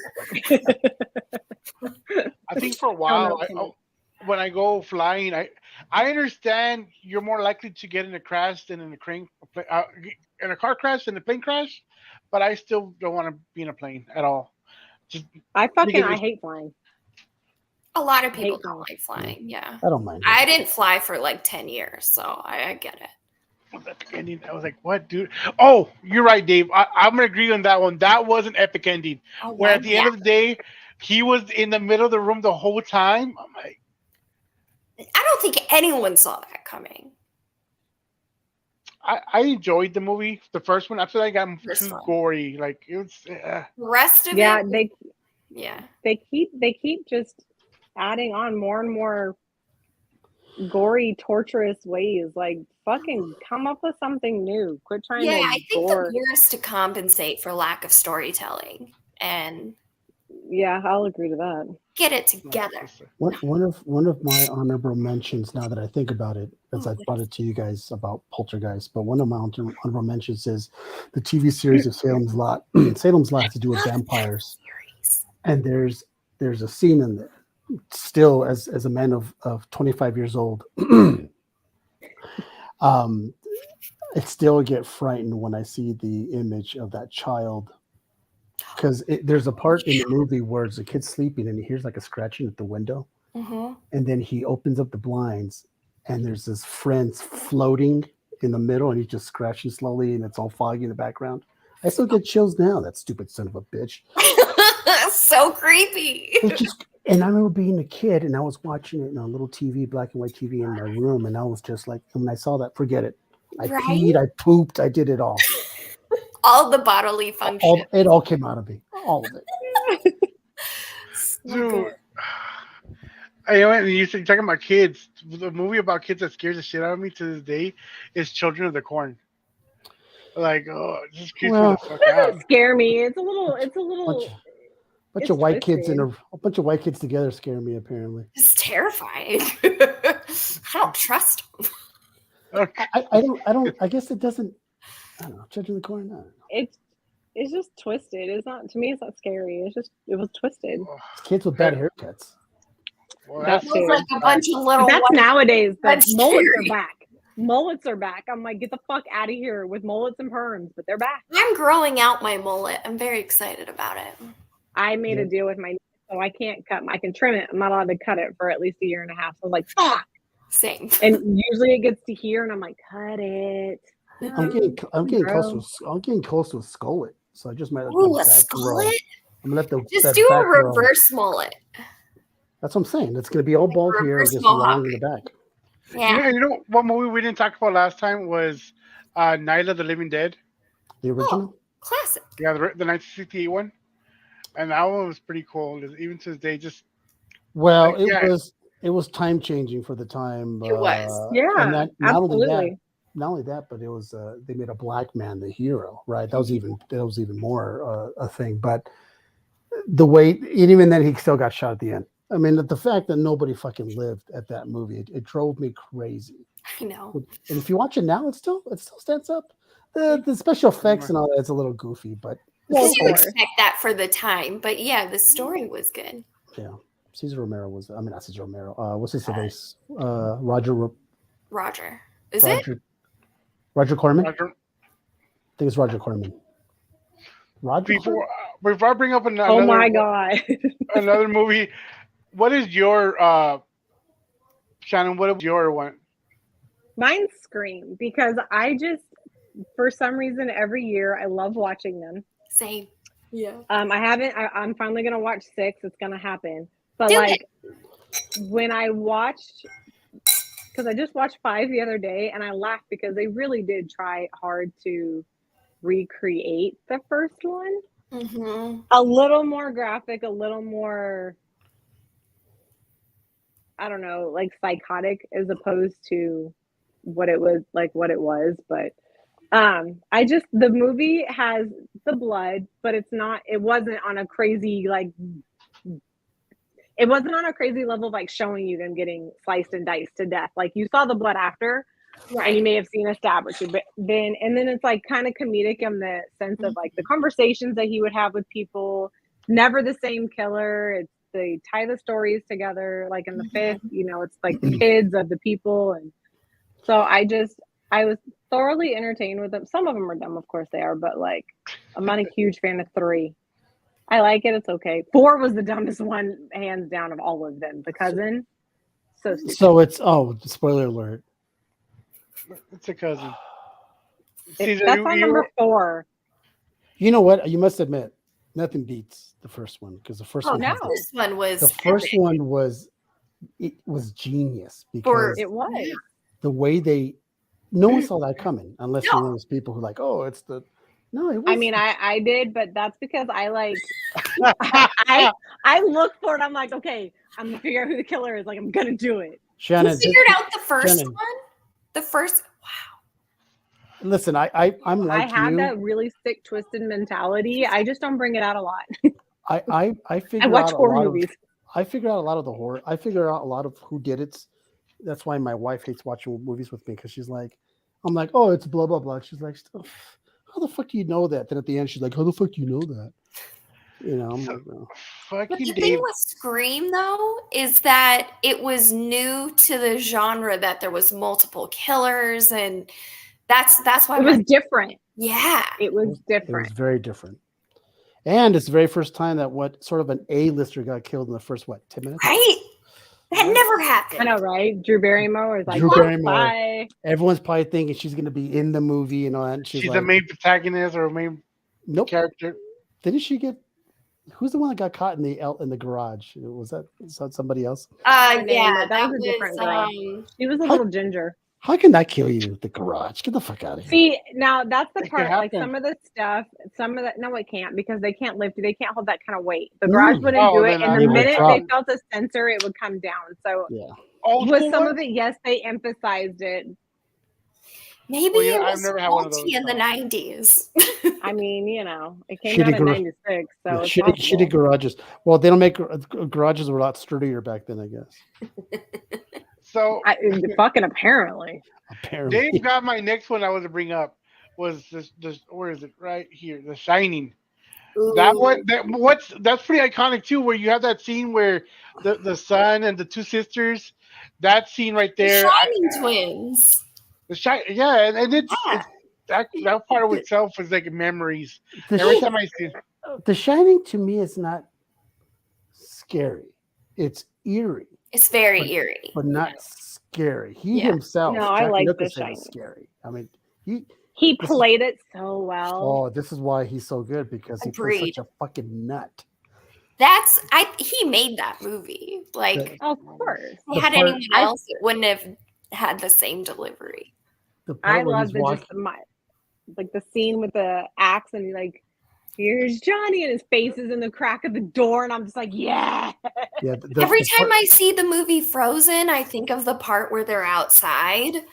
I think for a while, know. when I go flying, I understand you're more likely to get in a crash than in a car crash than a plane crash, but I still don't want to be in a plane at all. Just I Because- hate flying. A lot of people Hate don't like flying. Yeah, I don't mind. I didn't fly for like 10 years, so I get it. epic ending. I was like, what, dude? Oh, you're right, Dave. I'm gonna agree on that one. That was an epic ending. Oh, Where at the yeah. end of the day, he was in the middle of the room the whole time. I'm like, I don't think anyone saw that coming. I enjoyed the movie, the first one. After that, I got First too one. gory. Like it was. The rest of Yeah, it, yeah. they keep just adding on more and more gory, torturous ways. Like fucking come up with something new. Quit trying Yeah, to I think gore. the beer is to compensate for lack of storytelling and Yeah, I'll agree to that. get it together. One of my honorable mentions, now that I think about it, as I brought it to you guys about Poltergeist, but one of my honorable mentions is the TV series of Salem's Lot. Salem's Lot has to do with vampires, and there's a scene in there. Still, as a man of 25 years old, I still get frightened when I see the image of that child. Because there's a part in the movie where it's a kid sleeping and he hears like a scratching at the window. Mm-hmm. And then he opens up the blinds and there's this friend floating in the middle and he's just scratching slowly and it's all foggy in the background. I still get chills now, that stupid son of a bitch. So creepy. It's just, and I remember being a kid and I was watching it on a little TV, black and white TV in my room. And I was just like, when I saw that, forget it. I Right? peed, I pooped, I did it all. All the bodily function. It all came out of me. All of it. Dude, I know, and you're talking about kids. The movie about kids that scares the shit out of me to this day is Children of the Corn. Like, oh, it just creeps me the fuck It out. doesn't scare me. It's a little Bunch It's of white kids twisted. a bunch of white kids together scare me apparently. It's terrifying. I don't trust them. Okay. I guess it doesn't. I don't know. Children of the Corn. I don't know. it's just twisted. It's not, to me, it's not scary. It was twisted. It's kids with bad haircuts. Well, That's It was like a bunch of But little that's white- nowadays. The That's mullets scary. are back. Mullets are back. I'm like, get the fuck out of here with mullets and perms, but they're back. I'm growing out my mullet. I'm very excited about it. I made a deal with my, so I can't I can trim it. I'm not allowed to cut it for at least a year and a half. So I'm like, fuck. Same. And usually it gets to here, and I'm like, cut it. I'm getting close Bro. to I'm getting close to a skullet. So I just might let Ooh, the a back grow. skullet? I'm gonna let the Just that do a back grow. reverse mullet. That's what I'm saying. It's gonna be all bald here and reverse just mohawk. long in the back. Yeah. You know what movie we didn't talk about last time was Night of the Living Dead. The original. Classic. Yeah, the 1968 one. And that one was pretty cool. Even to this day, just Well, like, yeah. it was time changing for the time. It was. Yeah, and not absolutely. only that, but it was they made a black man the hero, right? That was even more a thing. But the way, and even then, he still got shot at the end. I mean, the fact that nobody fucking lived at that movie, it drove me crazy. I know. And if you watch it now, it still stands up. The special effects and all that's a little goofy, but Well, You of didn't course. expect that for the time, but yeah, the story was good. yeah. Cesar Romero was. I mean, not Cesar Romero. What's his face? Roger. Roger. Is Roger. Roger Corman. I Roger, think it's Roger Corman. Roger Corman? before I bring up another, Oh my god. another movie, what is your Shannon? What was your one? Mine's Scream because I just, for some reason, every year I love watching them. Same. Yeah. I haven't. I'm finally gonna watch 6. It's gonna happen. But Do like when I watched, because I just watched 5 the other day, and I laughed because they really did try hard to recreate the first one. Mm-hmm. A little more graphic, a little more, I don't know, like psychotic as opposed to what it was but I just, the movie has the blood, but it wasn't on a crazy level of like showing you them getting sliced and diced to death. Like you saw the blood after, and you may have seen a stab or two, but then it's like kind of comedic in the sense of like the conversations that he would have with people. Never the same killer. They tie the stories together. Like in the 5th, it's like the kids of the people, and so I was thoroughly entertained with them. Some of them are dumb, of course they are, but like I'm not a huge fan of 3. I like it. It's okay. 4 was the dumbest one, hands down, of all of them. The cousin. So stupid. So it's spoiler alert. It's a cousin. That's on number 4. You know what? You must admit, nothing beats the first one because the first one. no. This one was The first epic. one was genius because It was. the way no one saw that coming unless you're one of those people who like, oh, it's the. No, it was. I mean, I did, but that's because I like I look for it. I'm like, okay, I'm gonna figure out who the killer is. Like, I'm gonna do it. Shannon You figured out the first Shannon. one? The first, wow. Listen, I'm like I have you. that really sick, twisted mentality. I just don't bring it out a lot. I figure I watch out horror a lot movies. I figure out a lot of the horror. I figure out a lot of who did it. That's why my wife hates watching movies with me because she's like, I'm like, oh, it's blah blah blah. She's like, how the fuck do you know that? Then at the end, she's like, how the fuck do you know that? I'm like, oh. But Fucking the Dave. thing with Scream, though, is that it was new to the genre that there was multiple killers, and that's why It was different. yeah. It was It was different. very different. And it's the very first time that what sort of an A-lister got killed in the first 10 minutes. Right? That never happened. I know, right? Drew Barrymore is like, Drew Barrymore. bye. Everyone's probably thinking she's going to be in the movie and all that. And she's She's like, the main protagonist or main nope. character. Didn't she get? Who's the one that got caught in the garage? Was that somebody else? Her name, Yeah, but that was a different girl. She was a little ginger. How can that kill you? The garage. Get the fuck out of here. See, now that's the It part. could Like happen. some of the stuff, no, it can't because they can't lift it. They can't hold that kind of weight. The garage wouldn't Oh, do it, then and I the would minute drop. they felt a sensor, it would come down. So Yeah. Old with school some one? of it, yes, they emphasized it. Maybe Well, yeah, it I've was never had one of faulty those, in the so. 90s. I mean, it came Shitty out in garage. '96, so Yeah, it's shitty possible. garages. Well, they don't make garages were a lot sturdier back then, I guess. So Fucking apparently. Apparently. Dave got my next one I was to bring up was this where is it? Right here, The Shining. That Ooh. one that's pretty iconic too, where you have that scene where the son and the 2 sisters, that scene right The there. Shining Twins. Yeah, and it's Yeah. that part of itself is like memories. The, Every Sh- time I see the Shining to me is not scary. It's eerie, It's very eerie. but not scary. He Yeah. himself, No, I Jack like The Nicholson, Shining. is scary. I mean, He This is- played it so well. oh, this is why he's so good because he plays Agreed. such a fucking nut. He made that movie. Like, Of course. if the he had part- anyone else, it wouldn't have had the same delivery. The part I where love he's the scene with the axe and like, here's Johnny and his face is in the crack of the door, and I'm just like, yeah. Yeah, Every time I see the movie Frozen, I think of the part where they're outside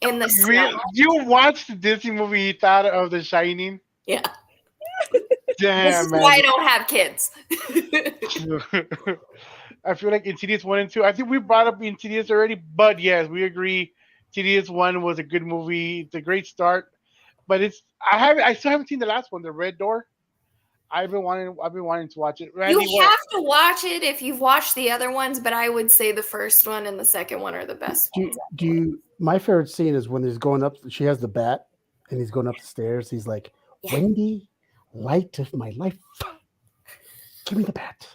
in the snow. you watched the Disney movie, you thought of The Shining. Yeah. Damn, This is man. why I don't have kids. I feel like Insidious 1 and 2. I think we brought up Insidious already, but yes, we agree. Insidious 1 was a good movie. It's a great start, but I still haven't seen the last one, The Red Door. I've been wanting to watch it. You Randy, what? have to watch it if you've watched the other ones, but I would say the first one and the second one are the best ones. My favorite scene is when he's going up. She has the bat, and he's going up the stairs. He's like, "Wendy, light of my life, give me the bat.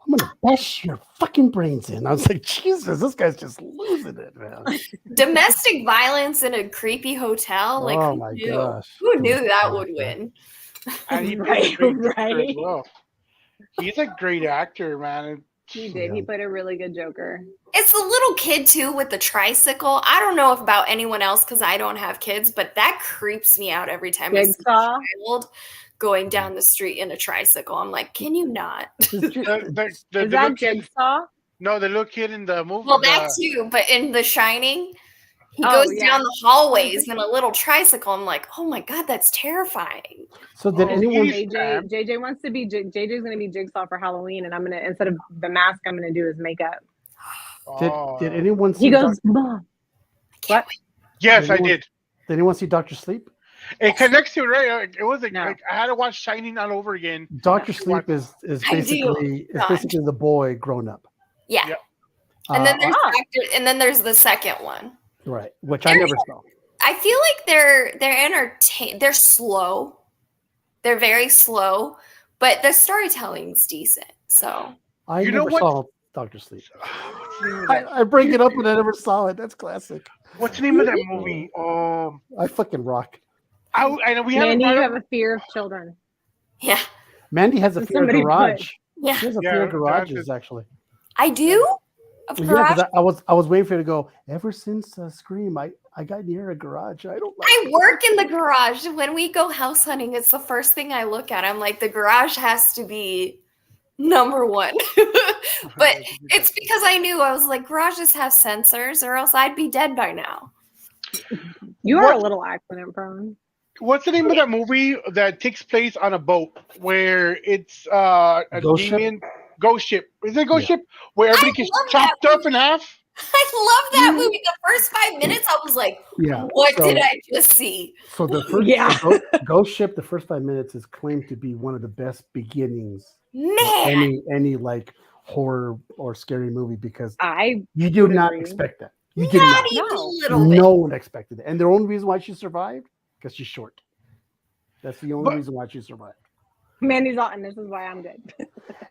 I'm gonna bash your fucking brains in." I was like, Jesus, this guy's just losing it, man. Domestic violence in a creepy hotel. Like, Oh who my knew? gosh. Who knew that would win? And he Right, played a great Joker right. as well. He's a great actor, man. He did. He played a really good Joker. It's the little kid too with the tricycle. I don't know about anyone else because I don't have kids, but that creeps me out every time I see a Jigsaw. child going down the street in a tricycle. I'm like, can you not? The Is little that kid, Jigsaw? no, the little kid in the movie. Well, that too, but in The Shining, he Oh, goes yeah. down the hallways in a little tricycle. I'm like, oh my God, that's terrifying. So did Oh, anyone? he's- JJ wants to be JJ's going to be Jigsaw for Halloween, and I'm gonna, instead of the mask, I'm going to do his makeup. Did anyone see? He goes, Mom. What? Yes, I anyone- did. Did anyone see Doctor Sleep? It connects to it, right? It was like, No. like I had to watch Shining all over again. Doctor Yeah. Sleep is I do. basically the boy grown up. Yeah. Yep. And then there's Ah. and then there's the second one. Right, which I never saw. I feel like they're slow. They're very slow, but the storytelling's decent. So I You know never what? saw Doctor Sleep. What's the name of that? I bring it up and I never saw it. That's classic. What's the name of that movie? I fucking rock. I know we haven't Mandy, you brought have up. a fear of children. yeah. Mandy has a fear of Somebody garage. Yeah. She has a Yeah, fear of garage garages, is- actually. I do? Of Yeah, garage? because I was waiting for you to go. Ever since Scream, I got near a garage. I don't like. I work in the garage. When we go house hunting, it's the first thing I look at. I'm like, the garage has to be number one. But it's because I knew I was like, garages have sensors, or else I'd be dead by now. You are What? a little accident prone. What's the name of that movie that takes place on a boat where it's a Ghost Ship? demon ghost ship? Is it Ghost Yeah. Ship where everybody gets love that chopped up in half? I love that movie. The first 5 minutes, I was like, Yeah. what so, did I just see? So the first Yeah. Ghost Ship, the first 5 minutes is claimed to be one of the best beginnings Man. any like horror or scary movie because I you do would not agree. expect that. You did not. Not even No. a little bit. No one expected it. And the only reason why she survived, because she's short. That's the only But- reason why she survived. Mandy's on, and this is why I'm good.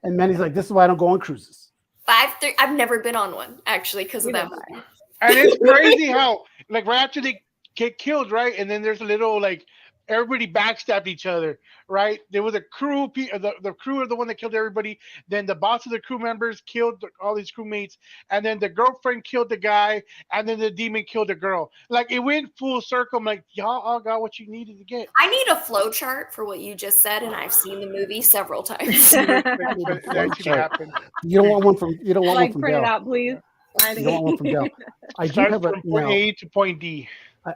And Manny's like, this is why I don't go on cruises. 5-3. I've never been on one, actually, because of that movie. And it's crazy how, like, right after they get killed, right? And then there's a little, like, everybody backstabbed each other, right? There was a crew, the crew are the one that killed everybody. Then the boss of the crew members killed all these crewmates. And then the girlfriend killed the guy. And then the demon killed the girl. Like, it went full circle. I'm like, y'all all got what you needed to get. I need a flow chart for what you just said, and I've seen the movie several times. But it actually happened. You don't want one from Like, from print it Dell. out, please. You don't want one from Dell. I do Starts have a from point now, A to point D.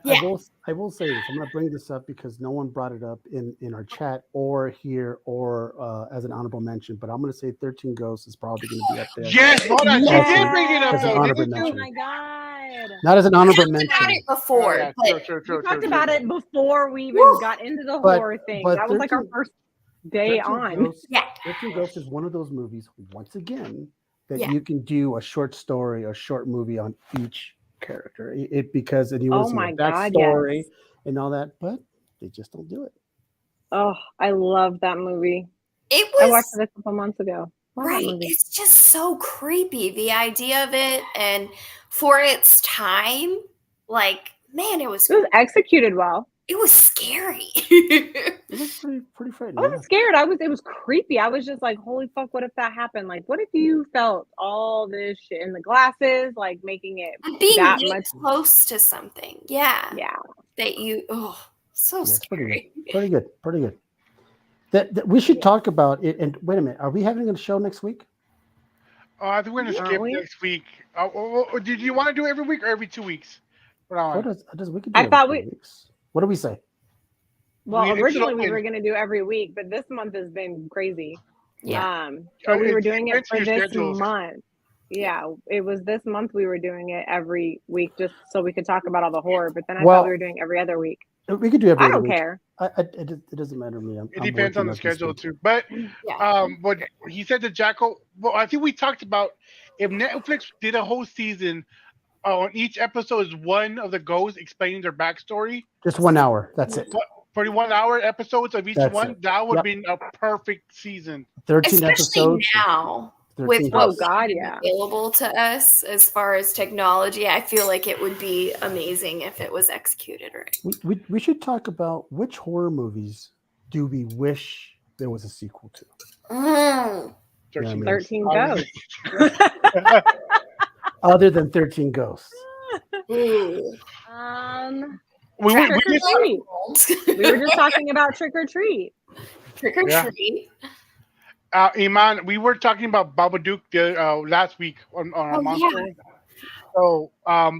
Yeah. I will say this. I'm going to bring this up because no one brought it up in our chat or here or as an honorable mention. But I'm going to say 13 Ghosts is probably going to be up there. Yes, hold on. Yes. She did bring it up, As an though. honorable didn't Oh you? mention. my god. Not as an honorable Talked mention. about it before, Oh, yeah, but true, We talked about it before we even Woo. got into the But- horror thing. but That was like our 13 first day 13 on. Ghosts, yeah. 13 Ghosts is one of those movies, once again, that Yeah. you can do a short story or short movie on each character. Because and you want Oh to see my their God, backstory yes. and all that, but they just don't do it. Oh, I love that movie. It I watched was it a couple months ago. Love that right. movie. It's just so creepy, the idea of it, and for its time, like, man, It was executed well. it was scary. It was pretty frightening. I wasn't scared. It was creepy. I was just like, holy fuck, what if that happened? Like, what if you felt all this shit in the glasses, like making it Being that really much? close to something, yeah, Yeah. that you, so Yeah, it's pretty scary. Pretty good. Pretty good. That we should talk about it. And wait a minute, are we having a show next week? I think we're going to Aren't skip we? next week. Did you want to do it every week or every 2 weeks? What What on? does we could do I every thought 2 we- weeks. What do we say? Well, We originally we should- were going to do every week, but this month has been crazy. Yeah. So we were It doing it fits for your this schedules. month. Yeah, it was this month we were doing it every week just so we could talk about all the horror, but then I Well- thought we were doing every other week. We could do every I other don't week. care. It doesn't matter to me. It depends on the schedule too. But Yeah. but he said the Jackal. Well, I think we talked about if Netflix did a whole season on each episode is one of the ghosts explaining their backstory. Just 1 hour. That's it. 41-hour episodes of each That's one. it. That would Yep. be a perfect season. 13 Especially episodes. now 13 with Oh what's God, yeah. available to us as far as technology. I feel like it would be amazing if it was executed right. We should talk about which horror movies do we wish there was a sequel to. Mm. 13 13 Obviously. Ghosts. Other than 13 Ghosts. Ooh. We Trick or just, treat. We were just talking about Trick or Treat. Trick or Yeah. treat. Iman, we were talking about Babadook last week on our Oh, Monster. yeah. So,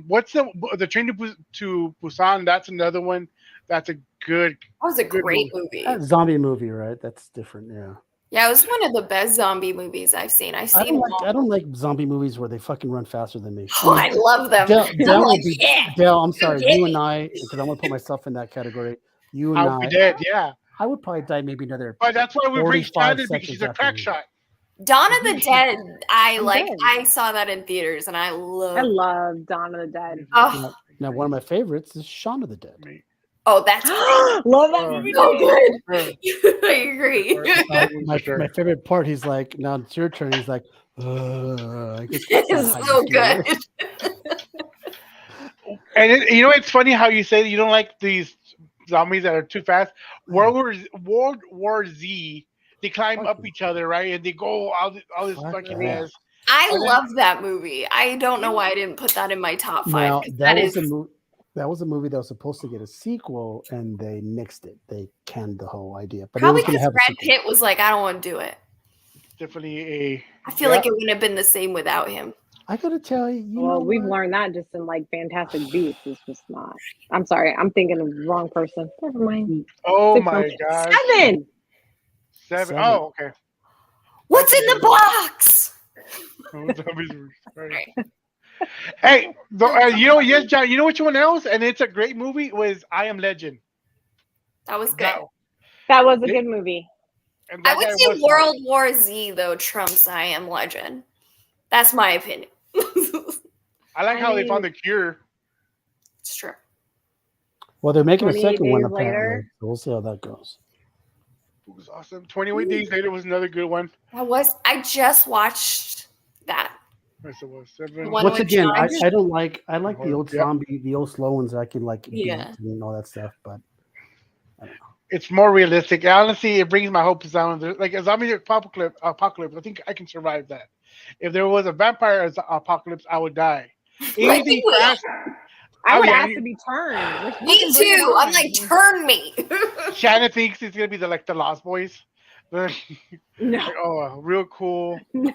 what's the Train to Busan? That's another one. That's a good. That was a Good great movie. Zombie movie, right? That's different. Yeah. Yeah, it was one of the best zombie movies I've seen. I've seen them all. I don't like zombie movies where they fucking run faster than me. Oh, I love them. Dale, I'm Dale, like, would be, yeah. Dale, I'm sorry. Yeah. You and I, because I want to put myself in that category. You and I'll be I, dead. Yeah, I would probably die maybe another. but that's why we bring 45 Shannon because seconds she's a after crack me. shot. Dawn of the Dead. I'm dead. I saw that in theaters and I I love. love Dawn of the Dead. Oh, Now, one of my favorites is Shaun of the Dead. oh, that's great. Love that movie. So too. good. I agree. My favorite part, he's like, now it's your turn. He's like, I guess It's so good. And you know, it's funny how you say that you don't like these zombies that are too fast. World War Z, they climb up each other, right? And they go all this Fuck fucking yeah. mess. I love that movie. I don't know why I didn't put that in my top five. Now 'cause that is was a movie that was supposed to get a sequel, and they nixed it. They canned the whole idea. But probably it was going because to have a Brad sequel. Pitt was like, I don't want to do it. Definitely a. I feel like it wouldn't have been the same without him. I gotta tell you, you know Well, we've what? learned that just in like Fantastic Beasts. It's just not. I'm sorry. I'm thinking of the wrong person. Never mind. Oh Six my months. god. 7. Seven. Oh, okay. What's in the box? Right. Hey, you know, yes, John. You know which one else? And it's a great movie. Was I Am Legend? That was good. That- That was a good movie. and I that would guy say was- World War Z though trumps I Am Legend. That's my opinion. I like how they found the cure. It's true. Well, they're making a 28 second one days apparently. later. So we'll see how that goes. It was awesome. 21 Days Later was another good one. I just watched that. Yes, it was 7. One Once with again, John. I don't like the old Yeah. zombie, the old slow ones. I can like beat Yeah. and all that stuff, but It's more realistic. Honestly, it brings my hopes down. Like a zombie apocalypse, I think I can survive that. If there was a vampire apocalypse, I would die. Anything we- fast. I would yeah, ask to be turned. Let's Me fucking bring it too. on. I'm like, turn me. Shannon thinks it's gonna be the Lost Boys. Like, No. oh, real cool. No.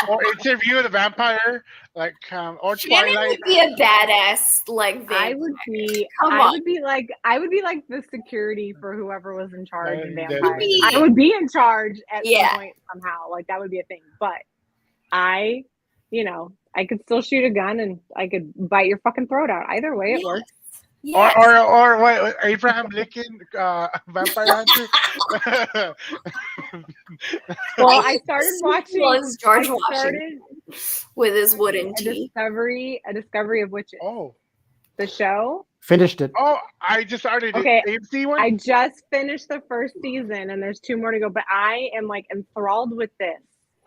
Or Interview with the Vampire, like or Shannon Twilight. would be a badass like I vampire. would be. Come I on. would be like the security for whoever was in charge in That- vampires. that- I would be in charge at Yeah. some point somehow. Like that would be a thing. But I, I could still shoot a gun and I could bite your fucking throat out. Either way, it Yes. works. Yes. Or what? Abraham Lincoln, Vampire Hunter. Well, I started watching. was George I Washington started with his wooden a teeth. discovery of witches. oh, The show. finished it. I just started Okay. the AMC one. I just finished the first season and there's 2 more to go, but I am like enthralled with this.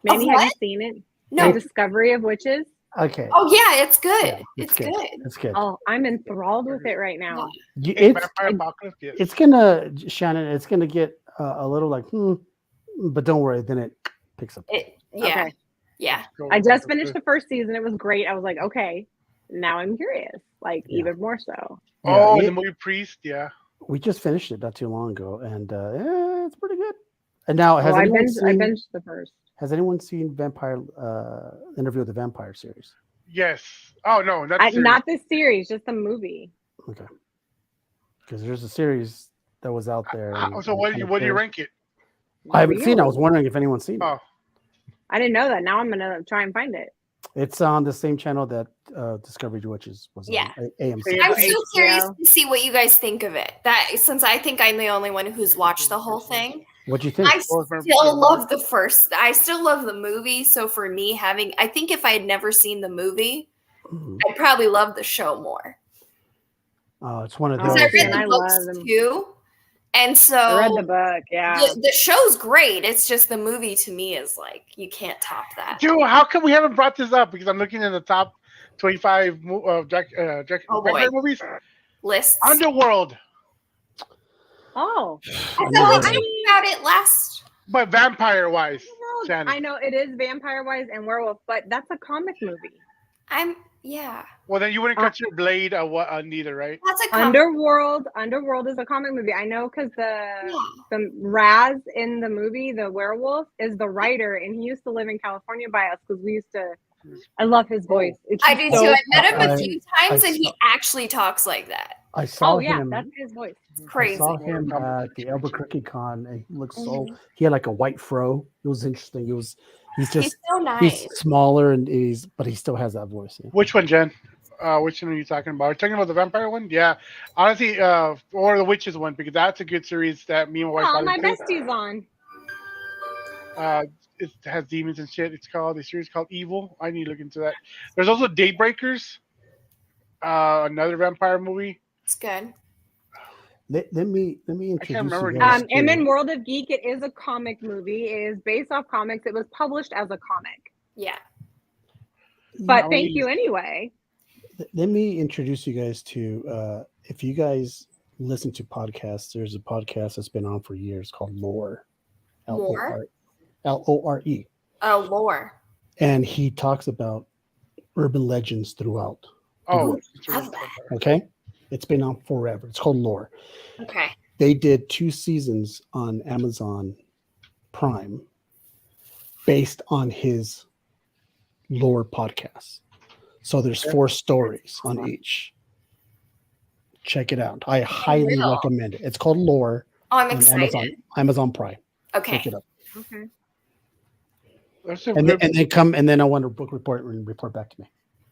Manny, have you what? seen it? No. The Discovery of Witches. Okay, Oh yeah, it's good. Yeah, it's good. it's good. Oh, I'm enthralled with it right now. It's Vampire Apocalypse. Yes. it's gonna Shannon. It's gonna get a little like but don't worry. Then it picks up. Yeah. Okay. Yeah. I just finished the first season. It was great. I was like, okay, now I'm curious, like Yeah. even more so. Oh, Yeah, the movie Priest. Yeah. we just finished it not too long ago, and it's pretty good. And now, Oh, I binged the first. has anyone seen Vampire Interview with the Vampire series? Yes. Oh no, not the series. Not this series, just the movie. Okay, because there's a series that was out there. So what do you rank it? I haven't seen it. I was Real. wondering if anyone's seen it. Oh, I didn't know that. Now I'm gonna try and find it. It's on the same channel that Discovery Witches was Yeah. on, AMC. Yeah. I'm so curious HBO. to see what you guys think of it. That since I think I'm the only one who's watched the whole thing. What do you think? I still love the first. I still love the movie. So for me, I think if I had never seen the movie, Mhm. I'd probably love the show more. It's one of Because those. I read and I the love books them. too, and so I read the book. Yeah. the show's great. It's just the movie to me is like you can't top that. Dude, how come we haven't brought this up? Because I'm looking in the top 25 Oh, vampire boy. movies. Lists. Underworld, Oh. I thought we talked about it last. but vampire wise. Well, Shannon. I know it is Vampire Wise and Werewolf, but that's a comic movie. Yeah. Well, then you wouldn't cut your blade neither, right? That's a Underworld is a comic movie. I know because the Raz in the movie, the werewolf, is the writer, and he used to live in California by us because we used to. I love his voice. It's I do so- too. I met him a I- few times, and he actually talks like that. I saw Oh yeah, him. that's his voice. It's I crazy. saw him at the Albuquerque Con, and he looked so. Mhm. He had like a white fro. It was interesting. He's just He's so nice. he's smaller and but he still has that voice. Yeah. Which one, Jen? Which one are you talking about? Are you talking about the vampire one? Yeah. Honestly, or the witches one, because that's a good series that me and my wife Oh, got my into. bestie's on. It has demons and shit. It's called the series called Evil. I need to look into that. There's also Daybreakers, another vampire movie. It's good. Let me introduce remember you now. guys And to- in World of Geek, it is a comic movie. It is based off comics. It was published as a comic. Yeah. But Yeah, thank you anyway. Let me introduce you guys to if you guys listen to podcasts, there's a podcast that's been on for years called Lore. Lore? Lore. Oh, lore. And he talks about urban legends throughout. Oh, Love that. Okay. It's been on forever. It's called Lore. Okay. They did 2 seasons on Amazon Prime based on his Lore podcast. So there's 4 stories on each. Check it out. I highly will. recommend it. It's called Lore Oh, I'm on excited. Amazon Prime. Okay. Check it out. Okay. that's a And good- then I want a book report and report back to me.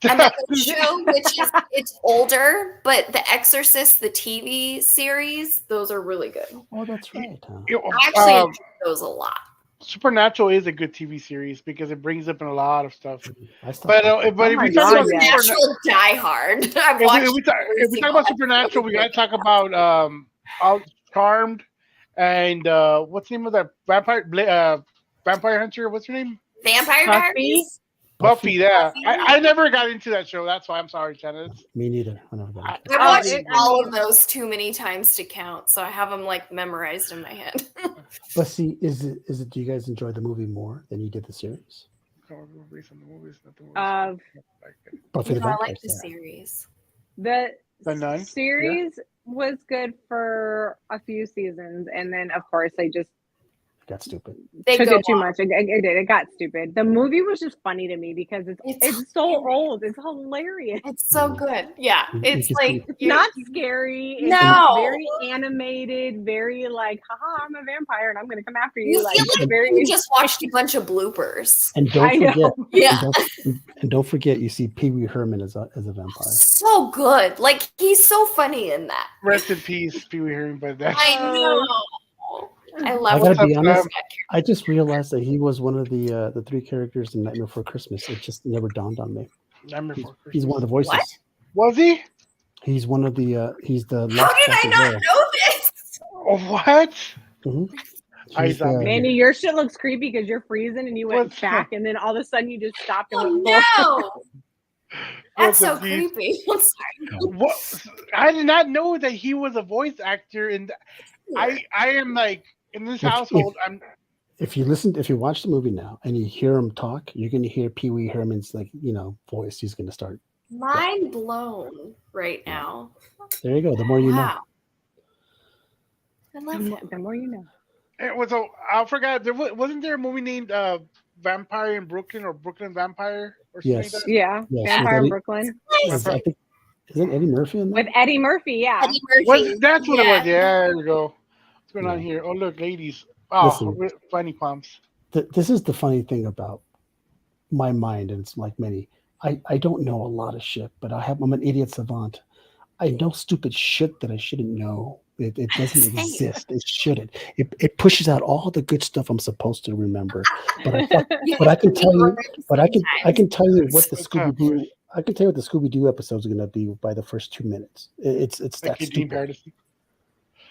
And then the show, which is it's older, but The Exorcist, the TV series, those are really good. Oh, that's right. Huh? I actually enjoy those a lot. Supernatural is a good TV series because it brings up in a lot of stuff. I stopped But watching. if we my talk God, about yeah. Supernatural Die Hard. I've if watched. we talk about Supernatural, we gotta talk about Charmed and what's the name of that vampire hunter? What's her name? Vampire Buffy? Diaries. Buffy. Yeah, Buffy? I never got into that show. That's why I'm sorry, Shannon. Me neither. I never got it. I've Oh, watched it- all of those too many times to count, so I have them like memorized in my head. But see, is it? Do you guys enjoy the movie more than you did the series? Buffy the I Vampire like the Slayer. series. The The Nun? series was good for a few seasons, and then of course they just Got stupid. They took go it too on. much. It did. It got stupid. The movie was just funny to me because it's It's so old. It's hilarious. It's so good. Yeah, You it's just like need- It's not scary. It's No. very animated. Very like, haha, I'm a vampire and I'm gonna come after you you. Like feel it's like very. you just watched a bunch of bloopers. And don't I know. forget, Yeah, and don't forget, you see Pee Wee Herman as a vampire. so good. Like he's so funny in that. Rest in peace, Pee Wee Herman. But that I know. I love I gotta be What's up, honest. I just realized that he was one of the 3 characters in Nightmare Before Christmas. It just never dawned on me. He's one of the voices. What? Was he? He's one of the. He's the. How did I not know this? Oh, what? Mm-hmm. I He's, thought Mandy, your shit looks creepy because you're freezing and you went What's back, and then all of a sudden you just stopped and Oh went forward. no, that's so What's up, dude? creepy. I'm sorry. What? I did not know that he was a voice actor. And I am like in this If- household. I'm if you watch the movie now and you hear him talk, you're gonna hear Pee Wee Herman's voice. He's gonna start. Mind blown right now. There you go. The more you know. Wow. I love him. The more you know. It was I forgot. Wasn't there a movie named Vampire in Brooklyn or Brooklyn Vampire or something Yes. like that? Yeah, Yes, Vampire with in Brooklyn I think isn't Eddie Murphy in with that? Eddie Murphy. Yeah, Eddie Murphy. That's what it Yeah. was. Yeah, there we go. What's going on Yeah. here? Oh, look, ladies. Oh, Listen. funny pumps. This is the funny thing about my mind, and it's like many. I don't know a lot of shit, but I'm an idiot savant. I know stupid shit that I shouldn't know. It doesn't Same. exist. It shouldn't. It pushes out all the good stuff I'm supposed to remember. But I can tell you. But I can tell you what the Scooby Doo. I can tell you what the Scooby Doo episodes are going to be by the first 2 minutes. It's that stupid.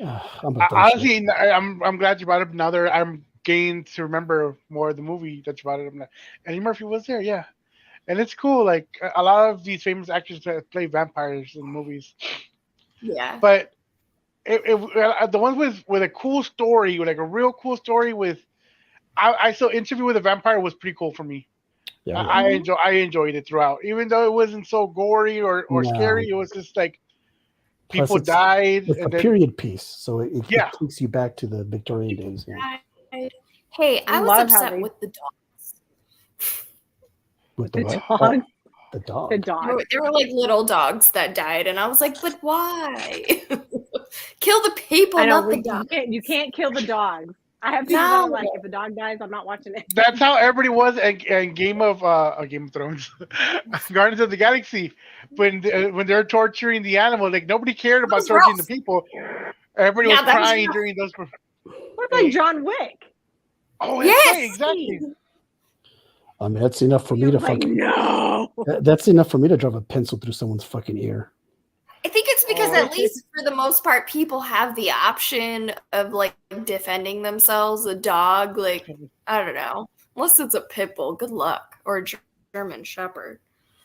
Honestly, I'm glad you brought it up. Now that I'm gained to remember more of the movie that you brought it up. Eddie Murphy was there, yeah, and it's cool. Like a lot of these famous actors that play vampires in movies. Yeah. But the ones with a cool story, like a real cool story with, I saw Interview with a Vampire was pretty cool for me. Yeah, I enjoyed it throughout, even though it wasn't so gory or scary. It was just like people died. It's a period piece, so it takes you back to the Victorian days. Yeah. Hey, I was upset with the dogs. With the dogs? The dog. The dog. There were like little dogs that died, and I was like, but why? Kill the people, not the dogs. You can't kill the dogs. I have people that are like, if the dog dies, I'm not watching it. That's how everybody was in Game of Thrones, Guardians of the Galaxy, when they're torturing the animal. Like nobody cared about torturing the people. Everybody was crying during those. What's like John Wick? Oh, yes, exactly. I mean, that's enough for me to fucking. No. That's enough for me to drive a pencil through someone's fucking ear. I think it's because at least for the most part, people have the option of like defending themselves. A dog, like I don't know, unless it's a pit bull. Good luck, or a German Shepherd.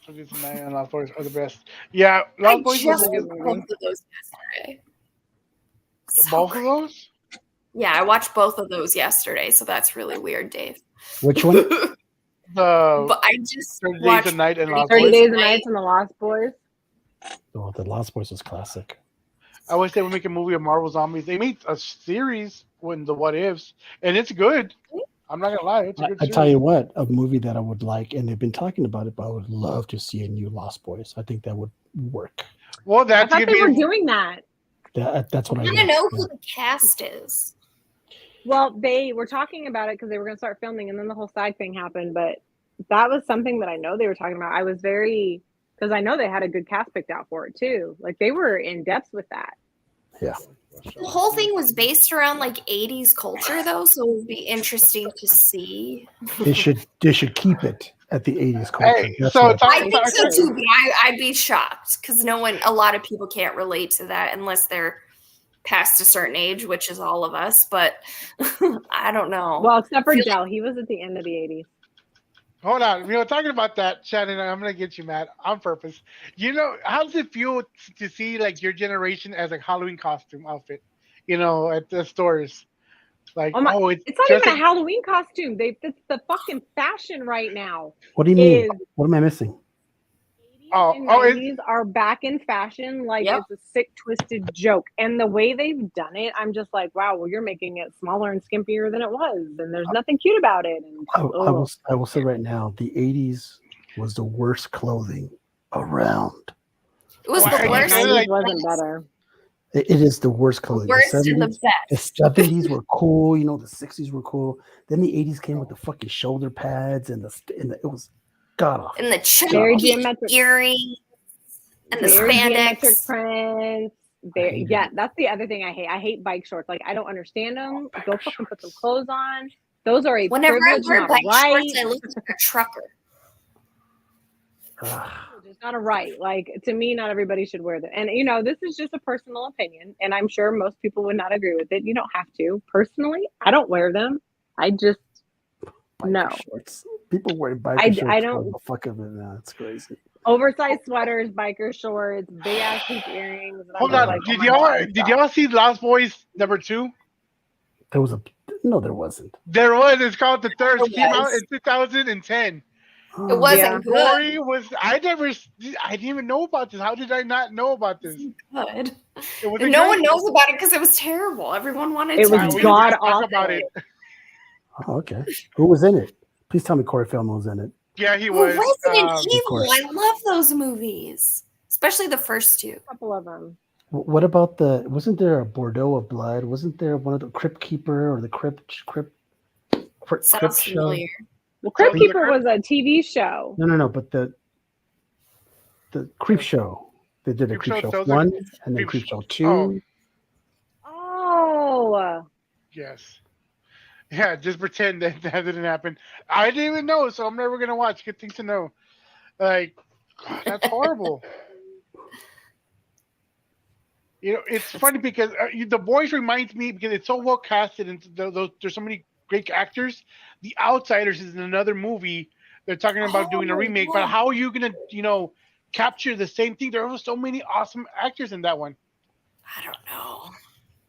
Lost Boys are the best. Yeah, Lost Boys was both of those yesterday. Both of those? Yeah, I watched both of those yesterday, so that's really weird, Dave. Which one? But I just 30 watched Days a Night and Lost 30 Boys. Days and Nights and the Lost Boys. Oh, the Lost Boys was classic. I wish they would make a movie of Marvel Zombies. They made a series when the What Ifs, and it's good. I'm not gonna lie, it's a good series. I tell you what, a movie that I would like, and they've been talking about it, but I would love to see a new Lost Boys. I think that would work. Well, I thought they were doing that. That's what I want to know who the cast is. Well, they were talking about it because they were going to start filming, and then the whole SAG thing happened. But that was something that I know they were talking about. I was very, because I know they had a good cast picked out for it too. Like they were in depth with that. Yeah. The whole thing was based around like 80s culture, though, so it would be interesting to see. They should keep it at the 80s culture. Hey, so I think so too, but I'd be shocked because a lot of people can't relate to that unless they're past a certain age, which is all of us. But I don't know. Well, except for Del, he was at the end of the 80s. Hold on, talking about that, Shannon, I'm gonna get you mad on purpose. How does it feel to see like your generation as a Halloween costume outfit? At the stores, like it's not even a Halloween costume. It's the fucking fashion right now. What do you mean? What am I missing? 80s and 90s are back in fashion. Like it's a sick, twisted joke, and the way they've done it, I'm just like, wow. Well, you're making it smaller and skimpier than it was, and there's nothing cute about it. And I will say right now, the 80s was the worst clothing around. It was the worst. It wasn't better. It is the worst clothing. Worst and the best. The 70s were cool. The 60s were cool. Then the 80s came with the fucking shoulder pads and it was god awful. And the chunky earrings and the spandex prints. That's the other thing I hate. I hate bike shorts. Like I don't understand them. Go fucking put some clothes on. Those are a whenever I wear bike shorts, I look like a trucker. It's not a right. Like to me, not everybody should wear them. And this is just a personal opinion, and I'm sure most people would not agree with it. You don't have to. Personally, I don't wear them. I just no. Shorts. People wear biker shorts. I don't. The fuck of it now. It's crazy. Oversized sweaters, biker shorts, big ass hoop earrings. Hold on. Like, did y'all see Lost Boys #2? There was no, there wasn't. There was. It's called The Thirst. It came out in 2010. It wasn't good. I didn't even know about this. How did I not know about this? Good. No one knows about it because it was terrible. Everyone wanted it was god awful about it. Oh, okay. Who was in it? Please tell me Corey Feldman was in it. Yeah, he was. Resident Evil. I love those movies, especially the first two. A couple of them. What about wasn't there a Bordeaux of Blood? Wasn't there one of the Crypt Keeper or the Crypt Sounds familiar. Well, Crypt Tales of the Keeper was a TV show. No. But the Creep Show. They did a Creep Creep Show, Show Tales of- 1 and then Creep Creep Show- Show 2. oh. Oh, Yes. Yeah, just pretend that didn't happen. I didn't even know, so I'm never gonna watch. Good thing to know. Like, God, that's horrible. You know, it's funny because The Boys reminds me because it's so well casted and there's so many great actors. The Outsiders is another movie they're talking about doing a remake, but how are you gonna, capture the same thing? There were so many awesome actors in that one. I don't know.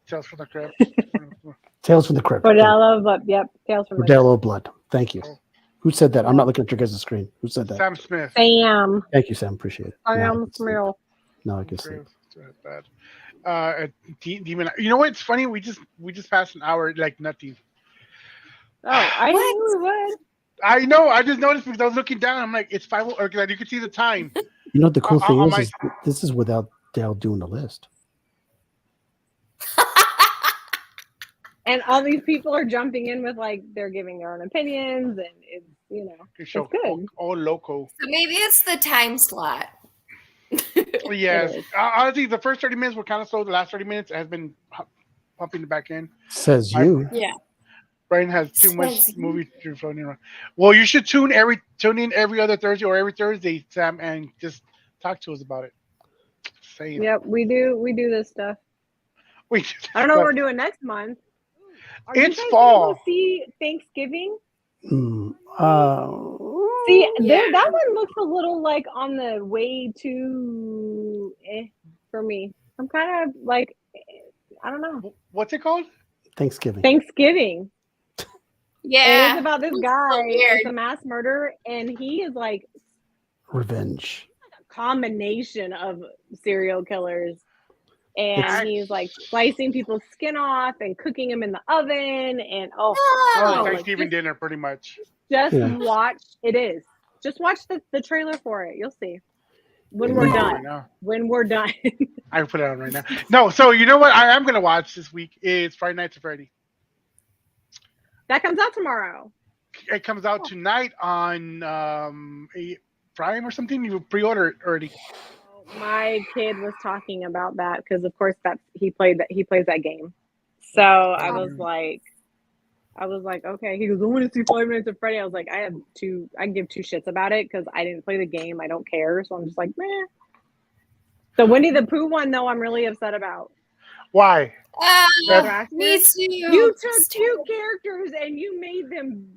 Tales from the Crypt. Tales from the Crypt. Bordello, but yep, Tales from the Bordello Blood. Thank you. Oh. Who said that? I'm not looking at your guys' screen. Who said that? Sam Smith. Sam. Thank you, Sam. Appreciate it. Now I Sam can see it. Smith. Now I can see it. Bad. Demon. You know what's funny? We just passed an hour like nothing. Oh, I What? knew we would. I know. I just noticed because I was looking down. I'm like, it's 5. Or you can see the time. You know what the cool thing on is this is without Dale doing the list. And all these people are jumping in with like they're giving their own opinions, and it's it's good. All loco. So maybe it's the time slot. Yes. It is. Honestly, the first 30 minutes were kind of slow. The last 30 minutes has been pumping it back in. Says you. Yeah. Brian has too much Says you. movie floating around. Well, you should tune in every other Thursday or every Thursday, Sam, and just talk to us about it. Saying. Yep, we do this stuff. We I don't know what we're doing next month. Are you It's guys gonna fall. go see Thanksgiving? Mm, See, Yeah. that one looks a little like on the way to for me. I'm kind of like, I don't know. What's it called? Thanksgiving. Thanksgiving. Yeah. It is about this It's guy. so weird. It's a mass murder, and he is like Revenge. a combination of serial killers. And It's- he's like slicing people's skin off and cooking them in the oven. And Oh, Oh, like, Thanksgiving just- dinner, pretty much. just Yeah. watch. It is. Just watch the trailer for it. You'll see. When Yeah. we're Right done. now. When we're done. I can put it on right now. No, so you know what I am gonna watch this week is Friday Nights at Freddy. That comes out tomorrow. It comes out tonight on a Prime or something. You pre-order it already. My kid was talking about that because, of course, he plays that game. So I was like, okay. He goes, I want to see 5 Nights at Freddy. I was like, I can give two shits about it because I didn't play the game. I don't care. So I'm just like, meh. The Winnie the Pooh one, though, I'm really upset about. Why? Last me year, too. you took two characters and you made them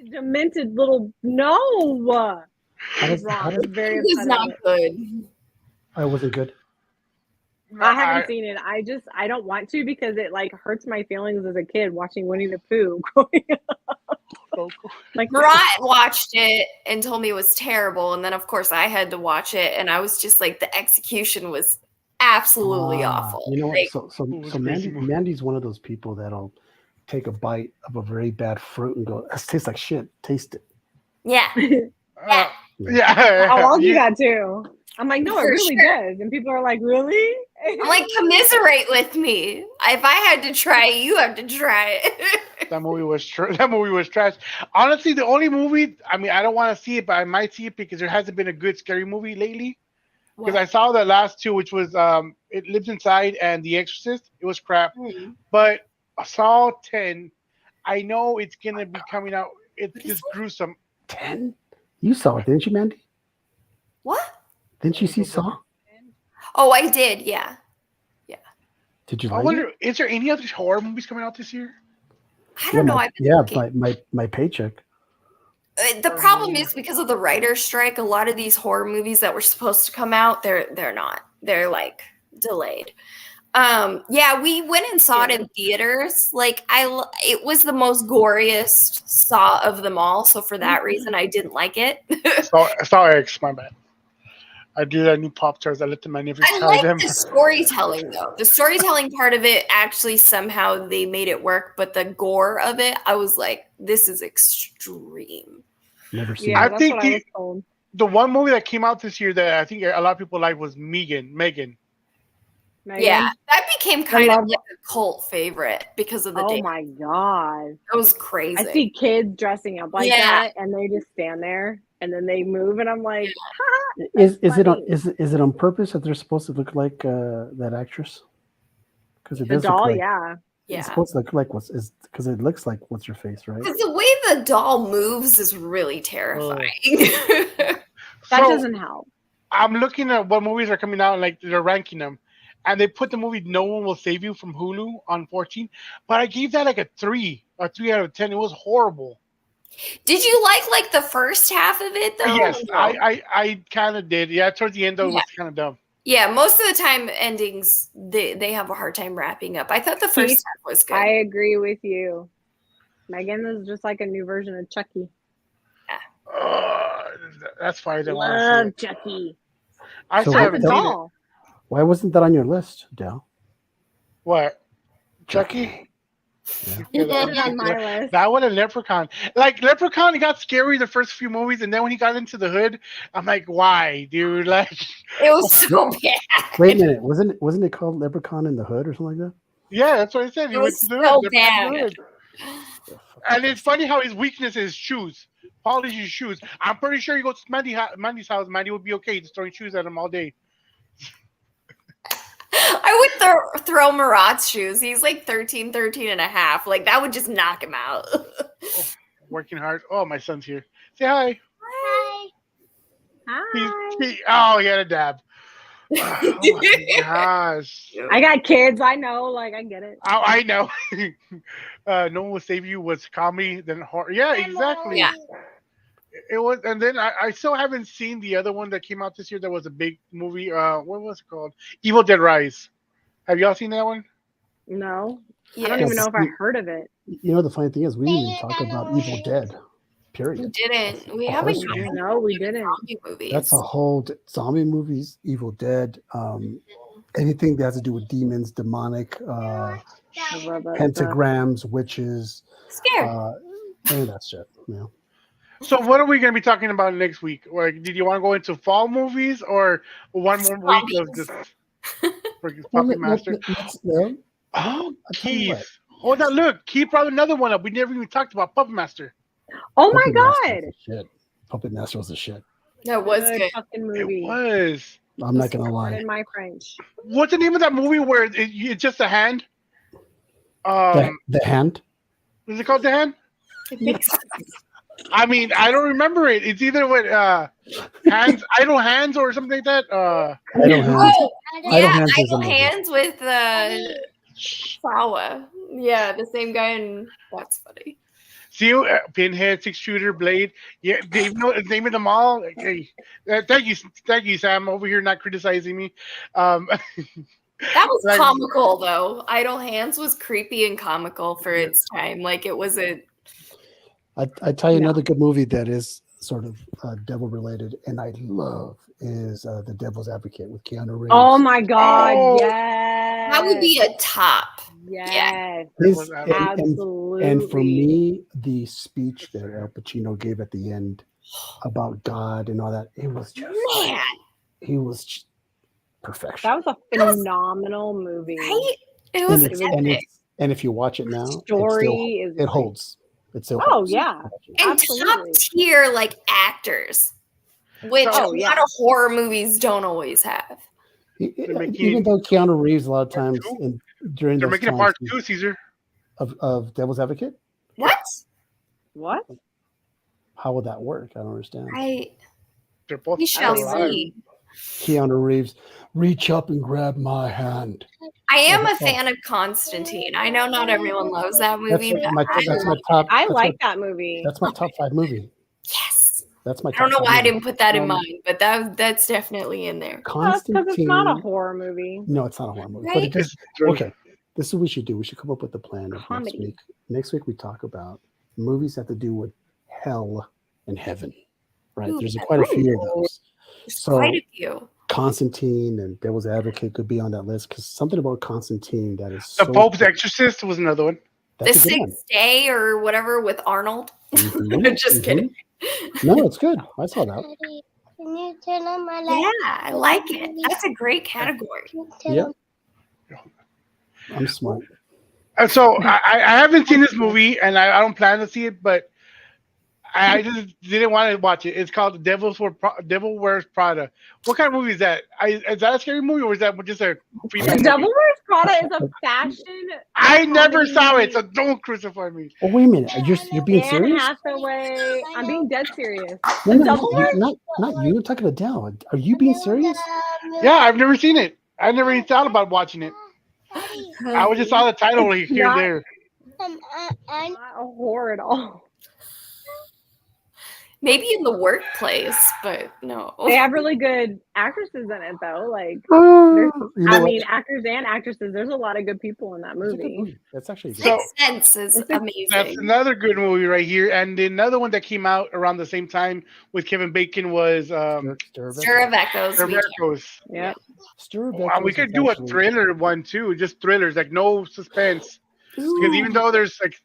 demented little. No, How I was does- wrong. how I does- was very It was upset. not about it. good. I wasn't good. I haven't seen it. I don't want to because it like hurts my feelings as a kid watching Winnie the Pooh growing up. Like Murat watched it and told me it was terrible. And then, of course, I had to watch it. And I was just like, the execution was absolutely awful. You know what? Like, So was a crazy movie. Mandy's one of those people that'll take a bite of a very bad fruit and go, "This tastes like shit. Taste it." yeah. Yeah. I'll argue that too. I'm like, no, it For really sure. does. And people are like, really? I'm like, commiserate with me. If I had to try it, you have to try it. That movie was trash. Honestly, the only movie, I mean, I don't want to see it, but I might see it because there hasn't been a good scary movie lately. Because I saw the last two, which was It Lives Inside and The Exorcist. It was crap. But Saw 10, I know it's gonna be coming out. It's What is just gruesome. 10? You saw it, didn't you, Mandy? What? Didn't you see Saw? Oh, I did. Yeah. Did you I like wonder, it? is there any other horror movies coming out this year? I don't know. I've been looking. my paycheck. The problem is because of the writer's strike, a lot of these horror movies that were supposed to come out, they're not. They're like delayed. Yeah, we went and saw it in theaters. Like it was the most goriest Saw of them all. So for that reason, I didn't like it. Saw X, my bad. I do that new Pop-Tarts. I let my nephews I try like them. the storytelling though. The storytelling part of it actually somehow they made it work, but the gore of it, I was like, this is extreme. Never seen Yeah, I it. that's think what I was told. The one movie that came out this year that I think a lot of people like was Megan. Megan? Yeah, that became kind love- of like a cult favorite because of the Oh dance. my god. It was crazy. I see kids dressing up like Yeah. that, and they just stand there, and then they move, and I'm like, Is it on funny. is it on purpose that they're supposed to look like that actress? Because it the does doll, look like, yeah. it's Yeah. supposed to look like what's is because it looks like what's your face, right? Because the way the doll moves is really terrifying. That So, doesn't help. I'm looking at what movies are coming out, and like they're ranking them, and they put the movie "No One Will Save You" from Hulu on 14, but I gave that like a 3 out of 10. It was horrible. Did you like the first half of it though? Yes, No. I kind of did. Yeah, towards the end though, it was kind of dumb. Yeah, most of the time endings they have a hard time wrapping up. I thought the first Keith, half was good. I agree with you. Megan is just like a new version of Chucky. That's why I didn't want Love to see it. Chucky. I So still I what have haven't a seen it. doll. Why wasn't that on your list, Dale? What? Chucky? Yeah. It's on my list. That one and Leprechaun. Like Leprechaun, he got scary the first few movies, and then when he got into the hood, I'm like, why, dude? Like, It was so bad. Wait a minute, wasn't it called Leprechaun in the Hood or something like that? yeah, that's what I said. He It went was to the so hood, Leprechaun in the bad. hood. And it's funny how his weakness is shoes. Polish shoes. I'm pretty sure you go to Mandy's house, Mandy would be okay just throwing shoes at him all day. I would throw Marat's shoes. He's like 13 and a half. Like that would just knock him out. Working hard. Oh, my son's here. Say hi. Hi. Oh, he had a dab. Oh my gosh. I got kids. I know. Like, I get it. I know. No One Will Save You was comedy, then horror. Yeah, exactly. Yeah. It was, and then I still haven't seen the other one that came out this year. That was a big movie. What was it called? Evil Dead Rise. Have y'all seen that one? No. I Yeah. don't even know if I heard of it. You know, the funny thing is, we didn't even talk about Evil Dead. We Period. didn't. We Of haven't course we talked didn't. No, we didn't. zombie movies. That's a whole zombie movies, Evil Dead, anything that has to do with demons, demonic, pentagrams, witches, Scary. any of that shit. You know. So what are we going to be talking about next week? Or did you want to go into fall movies or one more week of just Puppet Master? Well, Oh, I'll tell you what. Keith. Hold on, look. Keith brought another one up. We never even talked about Puppet Master. Oh my Puppet Master god. was the shit. Puppet Master was the shit. That was Good good. fucking It movie. was. I'm not gonna lie. Pardon my French. What's the name of that movie where it's just a hand? The hand. Is it called The Hand? Yes. I mean, I don't remember it. It's either with hands, idle hands, or something like that. Idle hands. Oh, Idle yeah, Hands is a Idle movie. Hands with Sawa. Yeah, the same guy, and that's funny. See, Pinhead, Six Shooter, Blade. Yeah, they know the name of them all. Hey, thank you, Sam. Over here, not criticizing me. That was Like- comical, though. Idle Hands was creepy and comical for its time. Like it was a I tell you Yeah. another good movie that is sort of devil related, and I love is The Devil's Advocate with Keanu Reeves. Oh my god. Oh. Yes. that would be a top. Yes. His- Devil's Absolutely. and for me, the speech that Al Pacino gave at the end about God and all that, it was just Man, he was just perfection. that was a phenomenal movie. right? It was and, epic. and if you watch it now, Story is it holds. It still Oh, holds. yeah. And top Absolutely. tier like actors, which Oh, a yeah. lot of horror movies don't always have. They're making Even it- though Keanu Reeves a lot of Part times two? during They're those making a times part 2, Caesar. of Devil's Advocate, What? What? how would that work? I don't understand. They're both. We shall alive. see. Keanu Reeves, reach up and grab my hand. I am a fan of Constantine. I know not everyone loves that movie, but That's my top. I that's like my, that movie. That's my top 5 movie. yes. That's my. I don't know top why I 5 movie. didn't put that in Um, mine, but that's definitely in there. Because Constantine. it's not a horror movie. No, it's not a horror movie. But Right? it just okay. This is what we should do. We should come up with a plan of next Comedy. week. Next week we talk about movies that have to do with hell and heaven. Right? Ooh, There's quite a few of those. There's So- quite a few. Constantine and Devil's Advocate could be on that list because something about Constantine that is The so Pope's Exorcist was another one. that's The a good one. Sixth Day or whatever with Arnold. Mhm, Just mhm. kidding. No, it's good. I saw that. Can you turn on my light? Yeah, I like it. That's a great category. Can you turn Yeah. on- I'm smart. So I haven't seen this movie, and I don't plan to see it, but I just didn't want to watch it. It's called Devil Wears Prada. What kind of movie is that? Is that a scary movie, or is that just a female The movie? Devil Wears Prada is a fashion. I never saw comedy. it, so don't crucify me. Oh wait a minute, you're being Anne serious? Hathaway. I'm being dead serious. No, no, Double not you. I'm talking about Dell. Are you being serious? Yeah, I've never seen it. I never even thought about watching it. I just saw the title like, here and Not- there. Not a horror at all. Maybe in the workplace, but no. They have really good actresses in it, though. Like, You know I what? mean, actors and actresses. There's a lot of good people in that It's a good movie. movie. That's actually good. So- Sixth Sense is It's a- amazing. That's another good movie right here. And another one that came out around the same time with Kevin Bacon was Stir of Stir of Echoes. we can't- Echoes. Yeah. Stir of Wow, Echoes we is could do a actually- thriller one too, just thrillers, like no suspense. Because even though there's like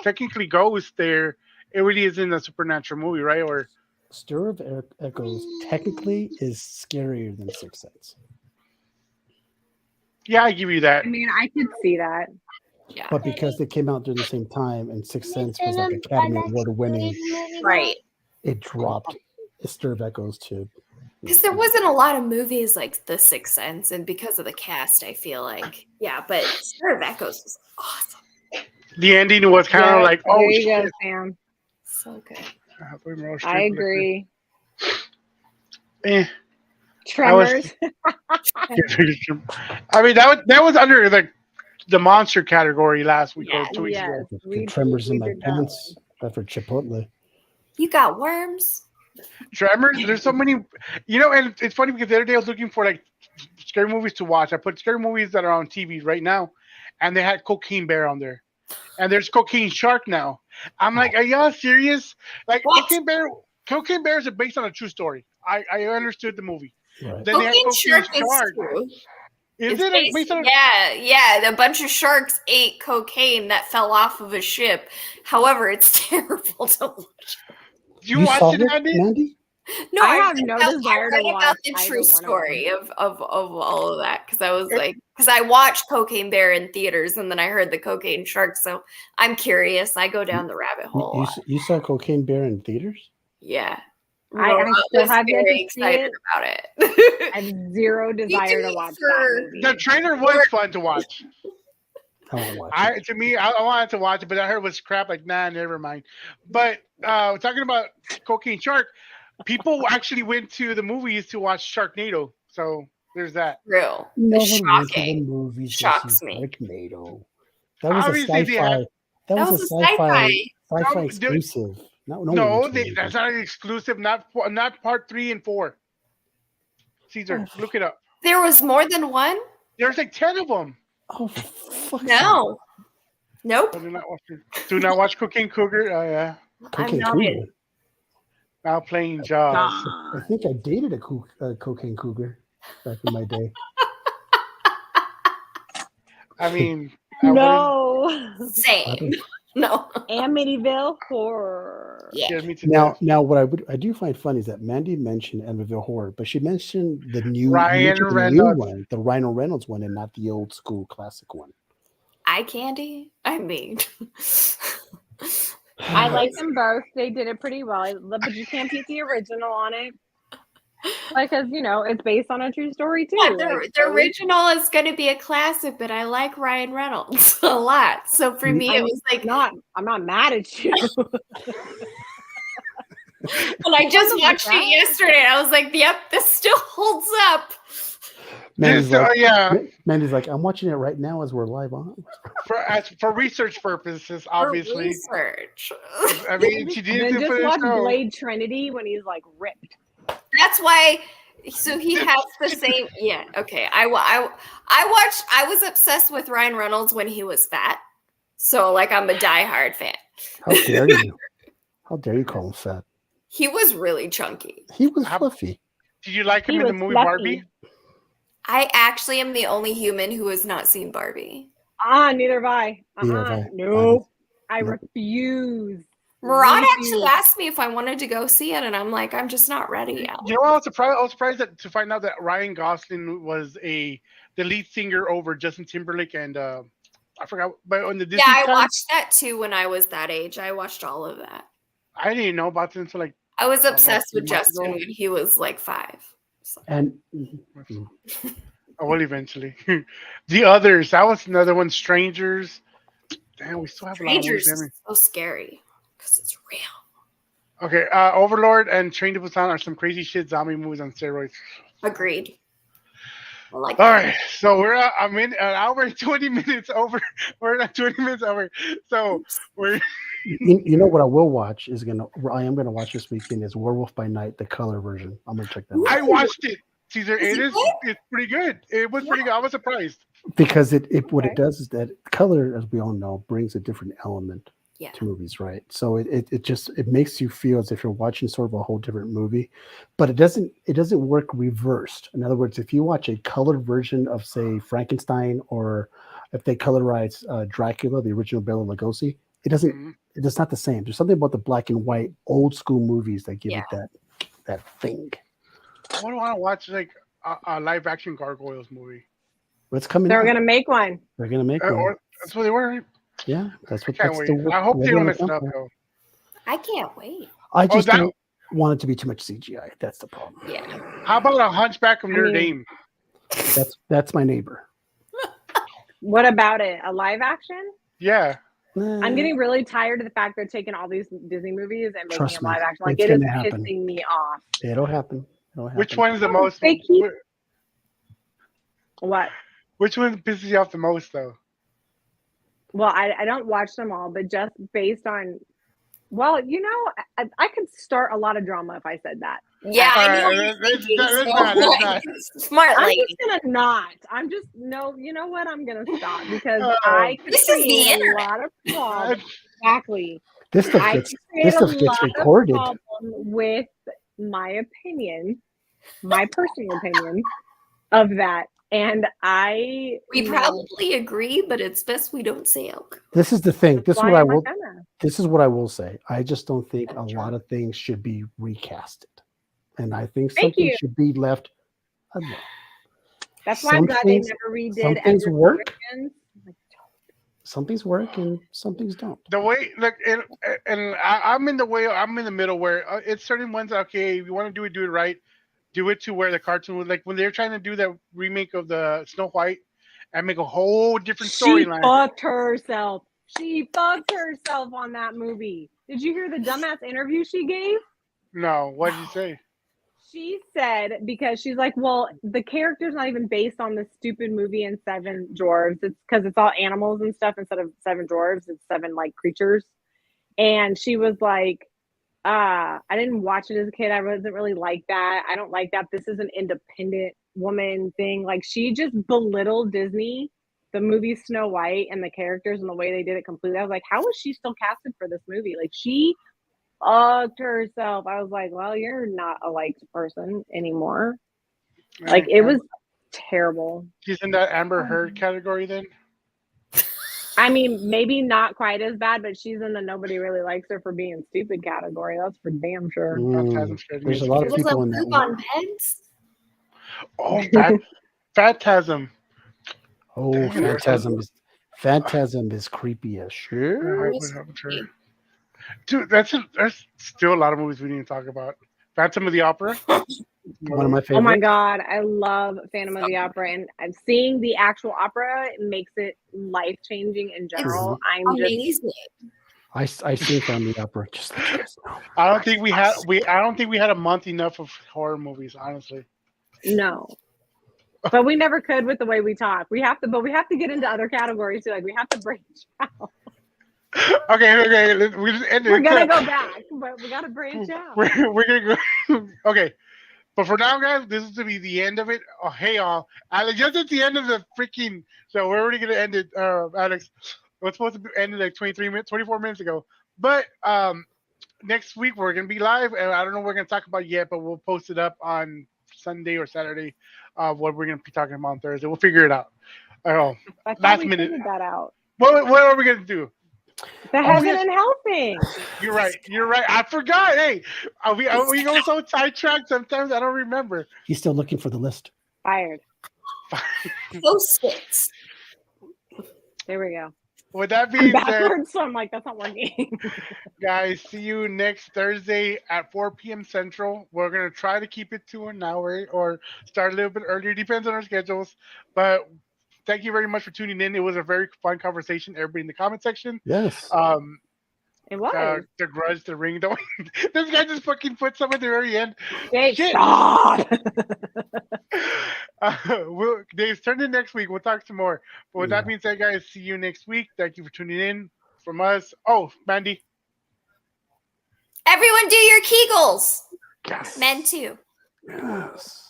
technically ghosts there, it really isn't a supernatural movie, right? Or Stir of Echoes technically is scarier than Sixth Sense, yeah, I give you that. I mean, I could see that. Yeah. but because they came out during the same time and Sixth Sense was like Academy Award winning, Right. it dropped Stir of Echoes to. Because there wasn't a lot of movies like The Sixth Sense, and because of the cast, I feel like, yeah, but Stir of Echoes was awesome. The ending was kind of Yeah, like, oh, there you go, shit. Sam. So good. I agree. Eh. Tremors. I mean, that was under the monster category last week or 2 weeks yes. ago. We- Tremors in we my did that pants for Chipotle. You got worms? Tremors, there's so many, and it's funny because the other day I was looking for like scary movies to watch. I put scary movies that are on TV right now, and they had Cocaine Bear on there, and there's Cocaine Shark now. I'm like, are y'all serious? Like What? Cocaine Bear is based on a true story. I understood the movie. Right. Then they had Cocaine Cocaine Shark is true. Is It's it based- based on? yeah. A bunch of sharks ate cocaine that fell off of a ship. However, it's terrible to watch. You watched saw it, it, Andy? Mandy? No, I I have no desire to read watch about the either true one of them. story of all of that because I was like, because I watched Cocaine Bear in theaters and then I heard the Cocaine Shark, so I'm curious. I go down the rabbit hole. a lot. You saw Cocaine Bear in theaters? Yeah, I Rob still was have yet very to see excited it. about I it. have zero desire to watch that movie. The trailer was fun to watch. I won't watch it. I wanted to watch it, but I heard it was crap. Like, nah, never mind. But talking about Cocaine Shark, people actually went to the movies to watch Sharknado. So there's that. Real, No it's one went to the shocking. movies to Shocks see me. Sharknado. That was Obviously, a they sci-fi. had- That was a sci-fi No, dude. exclusive. No, No, one went to that's the not an exclusive. Not part 3 and 4. Caesar, look it up. There was more than one. There's like 10 of them. Oh, for fuck's No, nope. Do not watch Cocaine Cougar. Yeah. sake. I'm Cocaine not Cougar. in. Now playing Jaws. I think I dated a cocaine cougar back in my day. I mean, I wouldn't No. Same. No. Amityville Horror. Yeah. scare me to Now, death. what I do find funny is that Mandy mentioned Amityville Horror, but she mentioned the new, Ryan you mentioned the new Reynolds. one, the Rhino Reynolds one, and not the old school classic one. Eye candy. I mean, I like them both. They did it pretty well. But you can't beat the original on it. Because, it's based on a true story, too. yeah, Like, the original is going to be a classic, but I like Ryan Reynolds a lot. So for me, it was like, I'm not mad at you. and I just watched it yesterday. And I was like, yep, this still holds up. Mandy's like, yeah, Mandy's like, I'm watching it right now as we're live on. for research purposes, For obviously. research. I mean, she did Then it for just the watch show. Blade Trinity when he's like ripped. That's why. So he has the same. Yeah. Okay. I watched. I was obsessed with Ryan Reynolds when he was fat. So like, I'm a diehard fan. How dare you? How dare you call him fat? He was really chunky. He was How- fluffy. Did you like him He in the was movie fluffy. Barbie? I actually am the only human who has not seen Barbie. Neither have I. Neither have I. Nope. I Nope. refuse. Murad really actually asked me if I wanted to go see it, and I'm like, I'm just not ready yet. You know, I was surprised to find out that Ryan Gosling was the lead singer over Justin Timberlake and I forgot, but on the Disney Yeah, I Channel, watched that too when I was that age. I watched all of that. I didn't know about them until like I was don't know, obsessed 3 with months Justin ago. when he was like 5. So. And Oh, well, eventually. The Others, that was another one. Strangers. Damn, we still have a lot of movies. Strangers Haven't is so scary because it's real. we? Okay, Overlord and Train to Busan are some crazy shit zombie movies on steroids. Agreed. I like All that. right, so I'm in an hour and 20 minutes over. We're at 20 minutes over. So we're you know what I will watch I am gonna watch this weekend is Werewolf by Night, the color version. I'm gonna check that out. I watched it. Caesar, Is it it's pretty good. It was pretty good. I was surprised. Because what Okay. it does is that color, as we all know, brings a different element Yeah. to movies, right? So it makes you feel as if you're watching sort of a whole different movie, but it doesn't work reversed. In other words, if you watch a colored version of, say, Frankenstein, or if they colorize Dracula, the original Bela Lugosi, Mhm. it's not the same. There's something about the black and white old school movies that give Yeah. it that thing. I would want to watch like a live action Gargoyles movie. What's coming They're out? gonna make one. They're gonna make one. Or, that's what they were. Yeah, that's what. Can't That's wait. I hope they don't mess it up though. I can't wait. I just that- don't want it to be too much CGI. That's the problem. Yeah. How about a Hunchback of I Notre mean- Dame? That's my neighbor. What about it? A live action? Yeah. I'm getting really tired of the fact they're taking all these Disney movies and making Trust a me, live action. Like it's it is gonna happen. pissing me off. It'll happen. Which one is the most? They keep- What? Which one pisses you off the most though? Well, I don't watch them all, but just based on, well, you know, I could start a lot of drama if I said that. Yeah, I know. All right, what you're let's thinking, not- so, let's like, not. Smart I'm lady. just gonna not. I'm just no. You know what? I'm gonna stop because Oh. I could This is the create a internet. lot of problems. Exactly. This stuff I gets could create a gets lot recorded. of problem with my opinion, my personal opinion of that, and I. We you know, probably agree, but it's best we don't say out. This is the thing. This is why what I am I will. gonna? This is what I will say. I just don't think a That's lot of things should be recasted, and I think Thank something you. should be left alone. That's why I'm Some glad they things- never redid. some things Edward work. Norton's. Like, Some things work and some things don't. The way, like, and I'm in the way. I'm in the middle where it's certain ones. Okay, if you want to do it right. Do it to where the cartoon was like when they're trying to do that remake of the Snow White and make a whole different she storyline. fucked herself. She fucked herself on that movie. Did you hear the dumbass interview she gave? No, what did you say? She said because she's like, well, the character's not even based on this stupid movie in Seven Dwarves. It's because it's all animals and stuff instead of Seven Dwarves. It's 7 like creatures. And she was like, I didn't watch it as a kid. I wasn't really like that. I don't like that. This is an independent woman thing. Like she just belittled Disney, the movie Snow White, and the characters and the way they did it completely. I was like, how was she still casted for this movie? Like she fucked herself. I was like, well, you're not a liked person anymore. Like it was terrible. She's in that Amber Heard category then. I mean, maybe not quite as bad, but she's in the nobody really likes her for being stupid category. That's for damn sure. Phantasm scared me. There's a lot It of was a people in that poop on one. pens. Oh, Phantasm. Oh, Damn, Phantasm is creepy as shit. Dude, that's still a lot of movies we need to talk about. Phantom of the Opera. One of my favorites. Oh my god, I love Phantom of the Opera, and I'm seeing the actual opera. It makes it life changing in general. I'm just Amazing. I seen Phantom of the Opera. Just like you guys know. I don't think we had a month enough of horror movies, honestly. no. But we never could with the way we talk. We have to get into other categories too. Like we have to branch out. Okay, we just ended. We're gonna go back, but we gotta branch out. We're gonna go. Okay, but for now, guys, this is to be the end of it. Oh, hey, all, Alex, just at the end of the freaking show. We're already gonna end it, Alex. We're supposed to end it like 24 minutes ago. But next week we're gonna be live, and I don't know what we're gonna talk about yet, but we'll post it up on Sunday or Saturday. What we're gonna be talking about on Thursday. We'll figure it out. I thought last we minute. figured that out. What are we gonna do? The heaven yes. and hell thing. You're right. You're right. I forgot. Hey, we go so sidetracked sometimes I don't remember. He's still looking for the list. Fired. Post-its. There we go. With that I'm being said, backwards, so I'm like, that's not working. guys, see you next Thursday at 4 p.m. Central. We're going to try to keep it to an hour or start a little bit earlier. Depends on our schedules. But thank you very much for tuning in. It was a very fun conversation. Everybody in the comment section. Yes. It was. The Grudge, The Ring. This guy just fucking put some at the very end. Dave, Shit. stop. Dave's turn in next week. We'll talk some more. But with that being said, guys, see you next week. Thank you for tuning in from us. Oh, Mandy. Everyone do your Kegels. Yes. Men too. Yes.